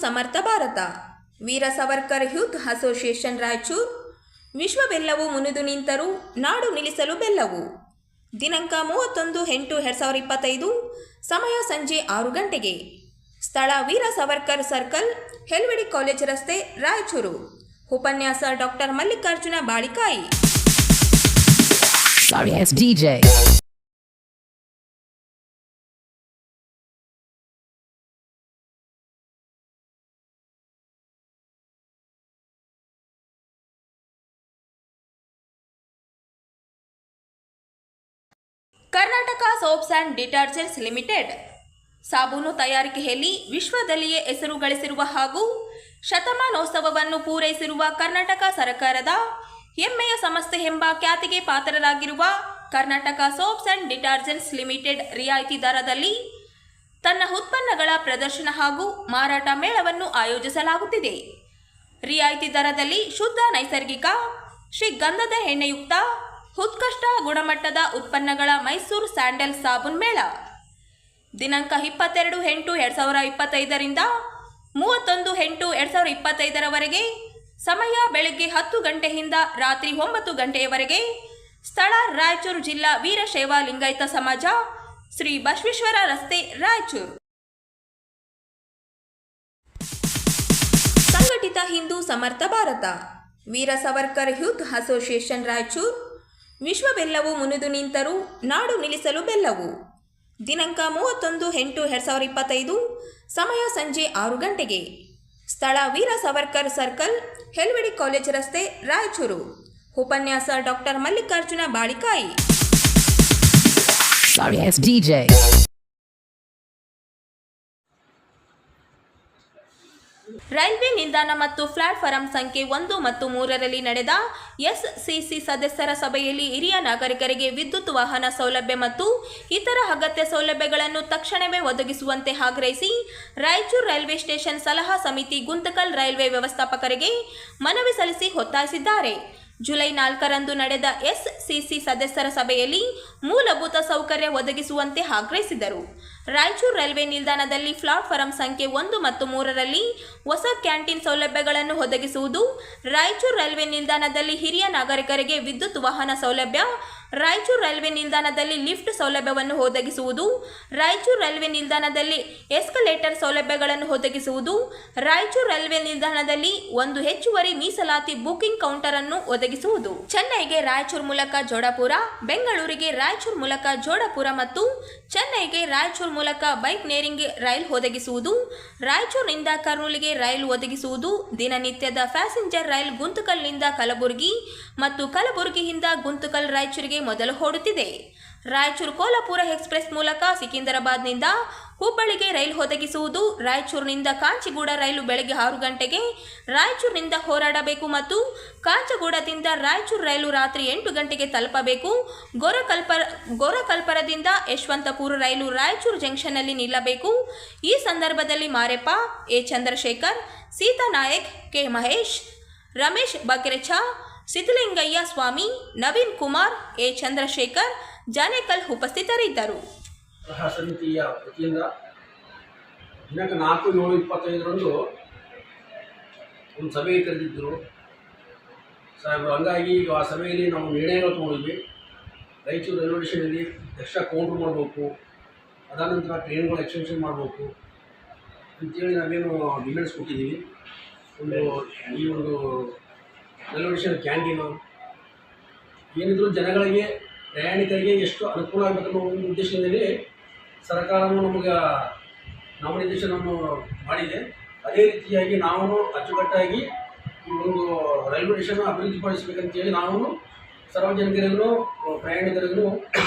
ಸಮರ್ಥ ಭಾರತ ವೀರ Savarkar youth association Raichur. ವಿಶ್ವವೆಲ್ಲವೂ ಮುನಿದು ನಿಂತರೂ ನಾಡು ನಿಲ್ಲಿಸಲು ಬೆಲ್ಲವು. ದಿನಾಂಕ 31/8/2025, ಸಮಯ ಸಂಜೆ 6 ಗಂಟೆಗೆ. ಸ್ಥಳ ವೀರ ಸವರ್ಕರ್ ಸರ್ಕಲ್, ಹೆಲ್ವಿಡಿ ಕಾಲೇಜ್ ರಸ್ತೆ, ರಾಯಚೂರು. ಉಪನ್ಯಾಸ ಡಾಕ್ಟರ್ ಮಲ್ಲಿಕಾರ್ಜುನ ಬಾಳಿಕಾಯಿ. Sorry, it's DJ. Karnataka soaps and detergents limited ಸಾಬೂನು ತಯಾರಿಕೆಯಲ್ಲಿ ವಿಶ್ವದಲ್ಲಿಯೇ ಹೆಸರು ಗಳಿಸಿರುವ ಹಾಗೂ ಶತಮಾನೋತ್ಸವವನ್ನು ಪೂರೈಸಿರುವ ಕರ್ನಾಟಕ ಸರ್ಕಾರದ ಹೆಮ್ಮೆಯ ಸಂಸ್ಥೆ ಎಂಬ ಖ್ಯಾತಿಗೆ ಪಾತ್ರರಾಗಿರುವ Karnataka soaps and detergents limited ರಿಯಾಯಿತಿ ದರದಲ್ಲಿ ತನ್ನ ಉತ್ಪನ್ನಗಳ ಪ್ರದರ್ಶನ ಹಾಗೂ ಮಾರಾಟ ಮೇಳವನ್ನು ಆಯೋಜಿಸಲಾಗುತ್ತಿದೆ. ರಿಯಾಯಿತಿ ದರದಲ್ಲಿ ಶುದ್ಧ ನೈಸರ್ಗಿಕ ಶ್ರೀಗಂಧದ ಎಣ್ಣೆಯುಕ್ತ ಉತ್ಕೃಷ್ಟ ಗುಣಮಟ್ಟದ ಉತ್ಪನ್ನಗಳ ಮೈಸೂರು ಸ್ಯಾಂಡಲ್ ಸಾಬೂನ್ ಮೇಳ ದಿನಾಂಕ 22/8/2025 31/8/2025 ಸಮಯ ಬೆಳಗ್ಗೆ 10 ಗಂಟೆಯಿಂದ ರಾತ್ರಿ 9 ಗಂಟೆಯವರೆಗೆ. ಸ್ಥಳ ರಾಯಚೂರು ಜಿಲ್ಲಾ ವೀರಶೈವ ಲಿಂಗಾಯತ ಸಮಾಜ, ಶ್ರೀ ಬಸವೇಶ್ವರ ರಸ್ತೆ, ರಾಯಚೂರು. ಸಂಘಟಿತ ಹಿಂದೂ ಸಮರ್ಥ ಭಾರತ ವೀರ ಸವರ್ಕರ್ ಯೂತ್ ಅಸೋಸಿಯೇಷನ್ ರಾಯಚೂರು. ವಿಶ್ವವೆಲ್ಲವೂ ಮುನಿದು ನಿಂತರೂ ನಾಡು ನಿಲ್ಲಿಸಲು ಬೆಲ್ಲವು. ದಿನಾಂಕ 31/8/2025, ಸಮಯ ಸಂಜೆ 6 ಗಂಟೆಗೆ. ಸ್ಥಳ ವೀರ ಸವರ್ಕರ್ ಸರ್ಕಲ್, ಹೆಲ್ವಿಡಿ ಕಾಲೇಜ್ ರಸ್ತೆ, ರಾಯಚೂರು. ಉಪನ್ಯಾಸ ಡಾಕ್ಟರ್ ಮಲ್ಲಿಕಾರ್ಜುನ ಬಾಳಿಕಾಯಿ. Sorry, it's DJ. ರೈಲ್ವೆ ನಿಲ್ದಾಣ ಮತ್ತು ಪ್ಲಾಟ್ಫಾರಂ ಸಂಖ್ಯೆ 1 ಮತ್ತು 3ರಲ್ಲಿ ನಡೆದ ಎಸ್ಸಿಸಿ ಸದಸ್ಯರ ಸಭೆಯಲ್ಲಿ ಹಿರಿಯ ನಾಗರಿಕರಿಗೆ ವಿದ್ಯುತ್ ವಾಹನ ಸೌಲಭ್ಯ ಮತ್ತು ಇತರ ಅಗತ್ಯ ಸೌಲಭ್ಯಗಳನ್ನು ತಕ್ಷಣವೇ ಒದಗಿಸುವಂತೆ ಆಗ್ರಹಿಸಿ ರಾಯಚೂರು ರೈಲ್ವೆ ಸ್ಟೇಷನ್ ಸಲಹಾ ಸಮಿತಿ ಗುಂತಕಲ್ ರೈಲ್ವೆ ವ್ಯವಸ್ಥಾಪಕರಿಗೆ ಮನವಿ ಸಲ್ಲಿಸಿ ಒತ್ತಾಯಿಸಿದ್ದಾರೆ. ಜುಲೈ 4ರಂದು ನಡೆದ ಎಸ್ಸಿಸಿ ಸದಸ್ಯರ ಸಭೆಯಲ್ಲಿ ಮೂಲಭೂತ ಸೌಕರ್ಯ ಒದಗಿಸುವಂತೆ ಆಗ್ರಹಿಸಿದರು. ರಾಯಚೂರು ರೈಲ್ವೆ ನಿಲ್ದಾಣದಲ್ಲಿ ಪ್ಲಾಟ್ಫಾರಂ ಸಂಖ್ಯೆ 1 ಮತ್ತು 3ರಲ್ಲಿ ಹೊಸ ಕ್ಯಾಂಟೀನ್ ಸೌಲಭ್ಯಗಳನ್ನು ಒದಗಿಸುವುದು, ರಾಯಚೂರು ರೈಲ್ವೆ ನಿಲ್ದಾಣದಲ್ಲಿ ಹಿರಿಯ ನಾಗರಿಕರಿಗೆ ವಿದ್ಯುತ್ ವಾಹನ ಸೌಲಭ್ಯ, ರಾಯಚೂರು ರೈಲ್ವೆ ನಿಲ್ದಾಣದಲ್ಲಿ ಲಿಫ್ಟ್ ಸೌಲಭ್ಯವನ್ನು ಒದಗಿಸುವುದು, ರಾಯಚೂರು ರೈಲ್ವೆ ನಿಲ್ದಾಣದಲ್ಲಿ ಎಸ್ಕಲೇಟರ್ ಸೌಲಭ್ಯಗಳನ್ನು ಒದಗಿಸುವುದು, ರಾಯಚೂರು ರೈಲ್ವೆ ನಿಲ್ದಾಣದಲ್ಲಿ ಒಂದು ಹೆಚ್ಚುವರಿ ಮೀಸಲಾತಿ ಬುಕಿಂಗ್ ಕೌಂಟರ್ ಅನ್ನು ಒದಗಿಸುವುದು, ಚೆನ್ನೈಗೆ ರಾಯಚೂರು ಮೂಲಕ ಜೋಡಪುರ, ಬೆಂಗಳೂರಿಗೆ ರಾಯಚೂರು ಮೂಲಕ ಜೋಡಪುರ ಮತ್ತು ಚೆನ್ನೈಗೆ ರಾಯಚೂರು ಮೂಲಕ ಬೈಕ್ ನೇರಿಂಗ್ ರೈಲ್ ಒದಗಿಸುವುದು, ರಾಯಚೂರಿನಿಂದ ಕರ್ನೂಲಿಗೆ ರೈಲು ಒದಗಿಸುವುದು, ದಿನನಿತ್ಯದ ಪ್ಯಾಸೆಂಜರ್ ರೈಲ್ ಗುಂತಕಲ್ನಿಂದ ಕಲಬುರಗಿ ಮತ್ತು ಕಲಬುರಗಿಯಿಂದ ಗುಂತಕಲ್ ರಾಯಚೂರಿಗೆ ಮೊದಲು ಓಡುತ್ತಿದೆ. ರಾಯಚೂರು ಕೋಲ್ಹಾಪುರ ಎಕ್ಸ್ಪ್ರೆಸ್ ಮೂಲಕ ಸಿಕಿಂದ್ರಾಬಾದ್ನಿಂದ ಹುಬ್ಬಳ್ಳಿಗೆ ರೈಲು ಒದಗಿಸುವುದು, ರಾಯಚೂರಿನಿಂದ ಕಾಂಚಿಗೂಡ ರೈಲು ಬೆಳಗ್ಗೆ 6 ಗಂಟೆಗೆ ರಾಯಚೂರಿನಿಂದ ಹೋರಾಡಬೇಕು ಮತ್ತು ಕಾಂಚಗೂಡದಿಂದ ರಾಯಚೂರು ರೈಲು ರಾತ್ರಿ 8 ಗಂಟೆಗೆ ತಲುಪಬೇಕು. ಗೋರಕಲ್ಪರದಿಂದ ಯಶವಂತಪುರ ರೈಲು ರಾಯಚೂರು ಜಂಕ್ಷನ್ನಲ್ಲಿ ನಿಲ್ಲಬೇಕು. ಈ ಸಂದರ್ಭದಲ್ಲಿ Mareppa, A Chandrashekar, Seetha Nayak, K Mahesh, Ramesh Bakrecha, Siddalingaiah Swamy, Naveen Kumar, A Chandrashekar, Janekal ಉಪಸ್ಥಿತರಿದ್ದರು. ಸಮಿತಿಯ ವತಿಯಿಂದ ದಿನಾಂಕ 4/7/25 ಒಂದು ಸಭೆ ಕರೆದಿದ್ದರು ಸಾಹೇಬರು. ಹಂಗಾಗಿ ಆ ಸಭೆಯಲ್ಲಿ ನಾವು ನಿರ್ಣಯಗಳು ತೊಗೊಂಡಿದ್ವಿ. ರಾಯಚೂರು ರೈಲ್ವೆ ಸ್ಟೇಷನಲ್ಲಿ ಎಕ್ಸ್ಟ್ರಾ ಕೌಂಟ್ರ್ ಮಾಡಬೇಕು, ಅದಾದ ನಂತರ ಟ್ರೈನ್ಗಳು ಎಕ್ಸ್ಟೆನ್ಷನ್ ಮಾಡಬೇಕು ಅಂತೇಳಿ ನಾವೇನು ಡಿಮ್ಯಾಂಡ್ಸ್ ಕೊಟ್ಟಿದ್ದೀವಿ. ಈ ಒಂದು ರೈಲ್ವೆ ಸ್ಟೇಷನ್ ಕ್ಯಾಂಟೀನು ಏನಿದ್ರು ಜನಗಳಿಗೆ, ಪ್ರಯಾಣಿಕರಿಗೆ ಎಷ್ಟು ಅನುಕೂಲ ಆಗಬೇಕನ್ನೋ ಒಂದು ಉದ್ದೇಶದಲ್ಲಿ ಸರ್ಕಾರವು ನಮಗೆ ನಾಮನಿರ್ದೇಶನವನ್ನು ಮಾಡಿದೆ. ಅದೇ ರೀತಿಯಾಗಿ ನಾವು ಅಚ್ಚುಕಟ್ಟಾಗಿ ಈ ಒಂದು ರೈಲ್ವೆ ಸ್ಟೇಷನ್ ಅಭಿವೃದ್ಧಿಪಡಿಸಬೇಕಂತೇಳಿ ನಾವು ಸಾರ್ವಜನಿಕರಿಗೂ ಪ್ರಯಾಣಿಕರಿಗೂ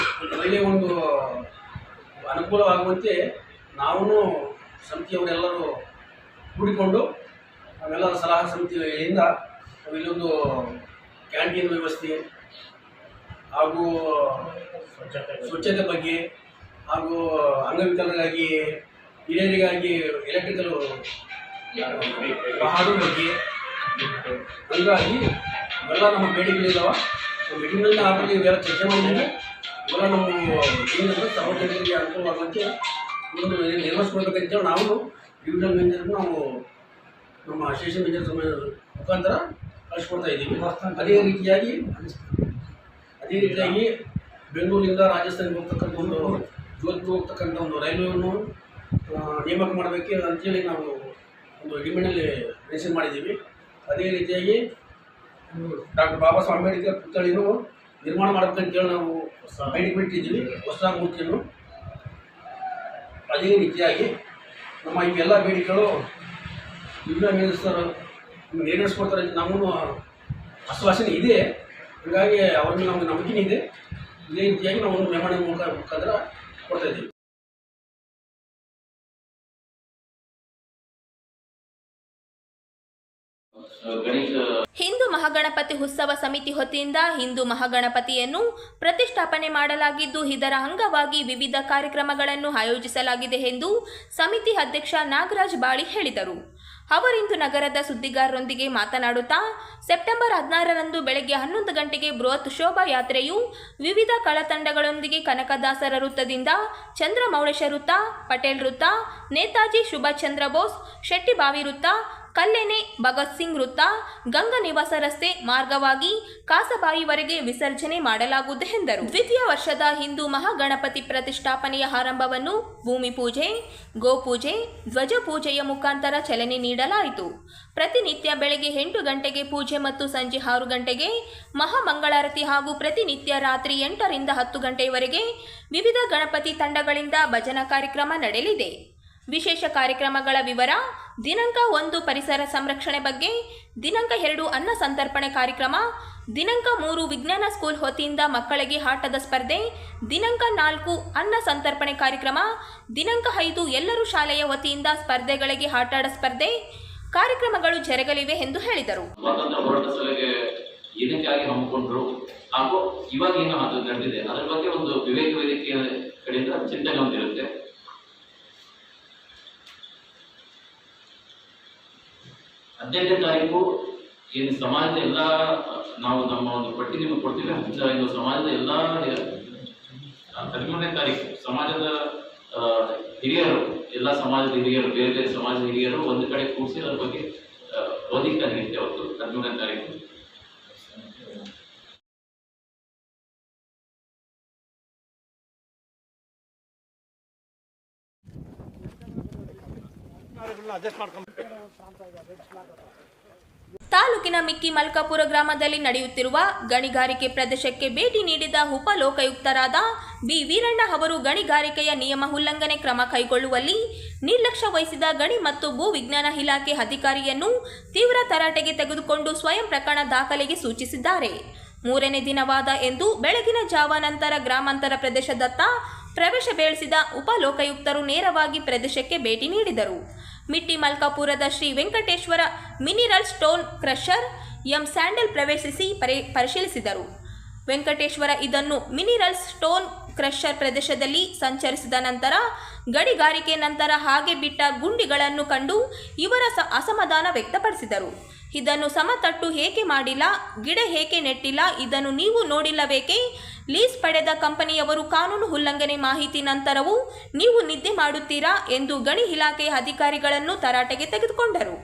ಒಳ್ಳೆಯ ಒಂದು ಅನುಕೂಲವಾಗುವಂತೆ ನಾವು ಸಮಿತಿಯವರೆಲ್ಲರೂ ಕೂಡಿಕೊಂಡು ನಾವೆಲ್ಲರ ಸಲಹಾ ಸಮಿತಿಯಿಂದ ಇಲ್ಲೊಂದು ಕ್ಯಾಂಟೀನ್ ವ್ಯವಸ್ಥೆ ಹಾಗೂ ಸ್ವಚ್ಛತೆ ಬಗ್ಗೆ ಹಾಗೂ ಅಂಗವಿಕಲರಿಗಾಗಿ, ಹಿರಿಯರಿಗಾಗಿ ಎಲೆಕ್ಟ್ರಿಕಲ್ ವಾಹನದ ಬಗ್ಗೆ ಹಂಗಾಗಿ ಇವೆಲ್ಲ ನಮ್ಮ ಬೇಡಿಕೆಗಳಿದ್ದಾವೆ. ಮೀಟಿಂಗ್ನಲ್ಲಿ ಆಗಲಿ ಇವೆಲ್ಲ ಚರ್ಚೆ ಮಾಡಿದ್ದೀವಿ. ಇವೆಲ್ಲ ನಮ್ಮ ಮೀಟಿಂಗ್ನಲ್ಲಿ ಸಾರ್ವಜನಿಕರಿಗೆ ಅನುಕೂಲವಾಗುವಂತೆ ಒಂದು ನಿರ್ವಹಿಸ್ಕೊಳ್ಬೇಕಂತೇಳಿ ನಾವು ಡಿವಿಷನ್ ಮ್ಯಾನೇಜರ್ಗೂ ನಾವು ನಮ್ಮ ಸ್ಟೇಷನ್ ಮೇಜರ್ ಮುಖಾಂತರ ಕಳಿಸ್ಕೊಡ್ತಾ ಇದ್ದೀವಿ. ಅದೇ ರೀತಿಯಾಗಿ ಬೆಂಗಳೂರಿಂದ ರಾಜಸ್ಥಾನಕ್ಕೆ ಹೋಗ್ತಕ್ಕಂಥ ಜೋಧ್ಪುರ್ ಹೋಗ್ತಕ್ಕಂಥ ಒಂದು ರೈಲ್ವೆಯನ್ನು ನೇಮಕ ಮಾಡಬೇಕು ಅಂತೇಳಿ ನಾವು ಒಂದು ಡಿಮ್ಯಾಂಡಲ್ಲಿ ಮೆನ್ಷನ್ ಮಾಡಿದ್ದೀವಿ. ಅದೇ ರೀತಿಯಾಗಿ ಡಾಕ್ಟರ್ ಬಾಬಾ ಸಾಹೇಬ್ ಅಂಬೇಡ್ಕರ್ ಪುತ್ಥಳಿನೂ ನಿರ್ಮಾಣ ಮಾಡಬೇಕಂತೇಳಿ ನಾವು ಬೇಡಿಕೆ ಬಿಟ್ಟಿದ್ದೀವಿ, ಹೊಸದಾಗಿ ಮೂರ್ತಿಯನ್ನು. ಅದೇ ರೀತಿಯಾಗಿ ನಮ್ಮ ಇವೆಲ್ಲ ಬೇಡಿಕೆಗಳು ವಿವಿಧ ಮಿನಿಸ್ಟರ್ ನೆರವೇರಿಸ್ಕೊಡ್ತಾರೆ ಅಂತ ನಮಗೂ ಆಶ್ವಾಸನೆ ಇದೆ. ಹೀಗಾಗಿ ಅವ್ರಿಗೆ ನಮಗೆ ನಂಬಿಕೆ ಇದೆ. ಇದೇ ರೀತಿಯಾಗಿ ನಾವು ಒಂದು ಮೆಮೊರಂಡಮ್ ಮುಖಾಂತರ ಕೊಡ್ತಾ ಇದ್ದೀವಿ. ಹಿಂದೂ ಮಹಾಗಣಪತಿ ಉತ್ಸವ ಸಮಿತಿ ವತಿಯಿಂದ ಹಿಂದೂ ಮಹಾಗಣಪತಿಯನ್ನು ಪ್ರತಿಷ್ಠಾಪನೆ ಮಾಡಲಾಗಿದ್ದು, ಇದರ ಅಂಗವಾಗಿ ವಿವಿಧ ಕಾರ್ಯಕ್ರಮಗಳನ್ನು ಆಯೋಜಿಸಲಾಗಿದೆ ಎಂದು ಸಮಿತಿ ಅಧ್ಯಕ್ಷ ನಾಗರಾಜ್ ಬಾಳಿ ಹೇಳಿದರು. ಅವರಿಂದು ನಗರದ ಸುದ್ದಿಗಾರರೊಂದಿಗೆ ಮಾತನಾಡುತ್ತಾ, ಸೆಪ್ಟೆಂಬರ್ 16ರಂದು ಬೆಳಗ್ಗೆ 11 ಗಂಟೆಗೆ ಬೃಹತ್ ಶೋಭಾಯಾತ್ರೆಯು ವಿವಿಧ ಕಲಾತಂಡಗಳೊಂದಿಗೆ ಕನಕದಾಸರ ವೃತ್ತದಿಂದ ಚಂದ್ರಮೌಳೇಶ ವೃತ್ತ, ಪಟೇಲ್ ವೃತ್ತ, ನೇತಾಜಿ ಸುಭಾಷ್ ಚಂದ್ರ ಬೋಸ್, ಶೆಟ್ಟಿಬಾವಿ ವೃತ್ತ, ಕಲ್ಲೆನೆ, ಭಗತ್ ಸಿಂಗ್ ವೃತ್ತ, ಗಂಗಾ ನಿವಾಸ ರಸ್ತೆ ಮಾರ್ಗವಾಗಿ ಕಾಸಬಾಯಿವರೆಗೆ ವಿಸರ್ಜನೆ ಮಾಡಲಾಗುವುದು ಎಂದರು. ದ್ವಿತೀಯ ವರ್ಷದ ಹಿಂದೂ ಮಹಾಗಣಪತಿ ಪ್ರತಿಷ್ಠಾಪನೆಯ ಆರಂಭವನ್ನು ಭೂಮಿ ಪೂಜೆ, ಗೋಪೂಜೆ, ಧ್ವಜ ಪೂಜೆಯ ಮುಖಾಂತರ ಚಾಲನೆ ನೀಡಲಾಯಿತು. ಪ್ರತಿನಿತ್ಯ ಬೆಳಗ್ಗೆ 8 ಗಂಟೆಗೆ ಪೂಜೆ ಮತ್ತು ಸಂಜೆ 6 ಗಂಟೆಗೆ ಮಹಾಮಂಗಳಾರತಿ ಹಾಗೂ ಪ್ರತಿನಿತ್ಯ ರಾತ್ರಿ 8ರಿಂದ 10 ಗಂಟೆಯವರೆಗೆ ವಿವಿಧ ಗಣಪತಿ ತಂಡಗಳಿಂದ ಭಜನಾ ಕಾರ್ಯಕ್ರಮ ನಡೆಯಲಿದೆ. ವಿಶೇಷ ಕಾರ್ಯಕ್ರಮಗಳ ವಿವರ: ದಿನಾಂಕ 1 ಪರಿಸರ ಸಂರಕ್ಷಣೆ ಬಗ್ಗೆ, ದಿನಾಂಕ 2 ಅನ್ನ ಸಂತರ್ಪಣೆ ಕಾರ್ಯಕ್ರಮ, ದಿನಾಂಕ 3 ವಿಜ್ಞಾನ ಸ್ಕೂಲ್ ವತಿಯಿಂದ ಮಕ್ಕಳಿಗೆ ಆಟದ ಸ್ಪರ್ಧೆ, ದಿನಾಂಕ 4 ಅನ್ನ ಸಂತರ್ಪಣೆ ಕಾರ್ಯಕ್ರಮ, ದಿನಾಂಕ 5 ಎಲ್ಲರೂ ಶಾಲೆಯ ವತಿಯಿಂದ ಸ್ಪರ್ಧೆಗಳಿಗೆ ಆಟಾಡ ಸ್ಪರ್ಧೆ ಕಾರ್ಯಕ್ರಮಗಳು ಜರುಗಲಿವೆ ಎಂದು ಹೇಳಿದರು. ಏನಕ್ಕಾಗಿ ಹಮ್ಮಿಕೊಂಡ್ರು ಹಾಗೂ ಇವಾಗ ಏನು ಅದು ನಡೆದಿದೆ ಅದರ ಬಗ್ಗೆ ಒಂದು ವಿವೇಕ ವೇದಿಕೆಯ ಕಡೆಯಿಂದ ಚಿಂತನೆ ಹೊಂದಿರುತ್ತೆ. 18ನೇ ತಾರೀಕು ಏನು ಸಮಾಜದ ಎಲ್ಲ ನಾವು ನಮ್ಮ ಒಂದು ಪಟ್ಟಿ ನಿಮಗೆ ಕೊಡ್ತೀವಿ. ಇದು ಸಮಾಜದ ಎಲ್ಲ 13ನೇ ತಾರೀಕು ಸಮಾಜದ ಹಿರಿಯರು, ಎಲ್ಲ ಸಮಾಜದ ಹಿರಿಯರು, ಬೇರೆ ಬೇರೆ ಸಮಾಜದ ಹಿರಿಯರು ಒಂದು ಕಡೆ ಕೂಡಿಸಿ ಅದ್ರ ಬಗ್ಗೆ ಓದಿಕ ನೀಡುತ್ತೆ. ಅವತ್ತು 13ನೇ ತಾರೀಕು ತಾಲೂಕಿನ ಮಿಕ್ಕಿ ಮಲ್ಕಾಪುರ ಗ್ರಾಮದಲ್ಲಿ ನಡೆಯುತ್ತಿರುವ ಗಣಿಗಾರಿಕೆ ಪ್ರದೇಶಕ್ಕೆ ಭೇಟಿ ನೀಡಿದ ಉಪಲೋಕಾಯುಕ್ತರಾದ ಬಿ ವೀರಣ್ಣ ಅವರು ಗಣಿಗಾರಿಕೆಯ ನಿಯಮ ಉಲ್ಲಂಘನೆ ಕ್ರಮ ಕೈಗೊಳ್ಳುವಲ್ಲಿ ನಿರ್ಲಕ್ಷ್ಯ ವಹಿಸಿದ ಗಣಿ ಮತ್ತು ಭೂ ವಿಜ್ಞಾನ ಇಲಾಖೆ ಅಧಿಕಾರಿಯನ್ನು ತೀವ್ರ ತರಾಟೆಗೆ ತೆಗೆದುಕೊಂಡು ಸ್ವಯಂ ಪ್ರಕರಣ ದಾಖಲೆಗೆ ಸೂಚಿಸಿದ್ದಾರೆ. 3ನೇ ದಿನವಾದ ಎಂದು ಬೆಳಗಿನ ಜಾವ ನಂತರ ಗ್ರಾಮಾಂತರ ಪ್ರದೇಶದತ್ತ ಪ್ರವೇಶ ಬೆಳೆಸಿದ ಉಪಲೋಕಾಯುಕ್ತರು ನೇರವಾಗಿ ಪ್ರದೇಶಕ್ಕೆ ಭೇಟಿ ನೀಡಿದರು. ಮಿಟ್ಟಿ ಮಲ್ಕಾಪುರದ Shri Venkateshwara mineral stone crusher M ಸ್ಯಾಂಡಲ್ ಪ್ರವೇಶಿಸಿ ಪರಿಶೀಲಿಸಿದರು. ವೆಂಕಟೇಶ್ವರ ಇದನ್ನು ಮಿನಿರಲ್ ಸ್ಟೋನ್ ಕ್ರಷರ್ ಪ್ರದೇಶದಲ್ಲಿ ಸಂಚರಿಸಿದ ನಂತರ ಗಣಿಗಾರಿಕೆ ನಂತರ ಹಾಗೆ ಬಿಟ್ಟ ಗುಂಡಿಗಳನ್ನು ಕಂಡು ಇವರ ಅಸಮಾಧಾನ ವ್ಯಕ್ತಪಡಿಸಿದರು. ಇದನ್ನು ಸಮತಟ್ಟು ಏಕೆ ಮಾಡಿಲ್ಲ, ಗಿಡ ಏಕೆ ನೆಟ್ಟಿಲ್ಲ, ಇದನ್ನು ನೀವು ನೋಡಿಲ್ಲಬೇಕೆ? ಲೀಸ್ ಪಡೆದ ಕಂಪನಿಯವರು ಕಾನೂನು ಉಲ್ಲಂಘನೆ ಮಾಹಿತಿ ನಂತರವೂ ನೀವು ನಿದ್ದೆ ಮಾಡುತ್ತೀರಾ ಎಂದು ಗಣಿ ಇಲಾಖೆಯ ಅಧಿಕಾರಿಗಳನ್ನು ತರಾಟೆಗೆ ತೆಗೆದುಕೊಂಡರು.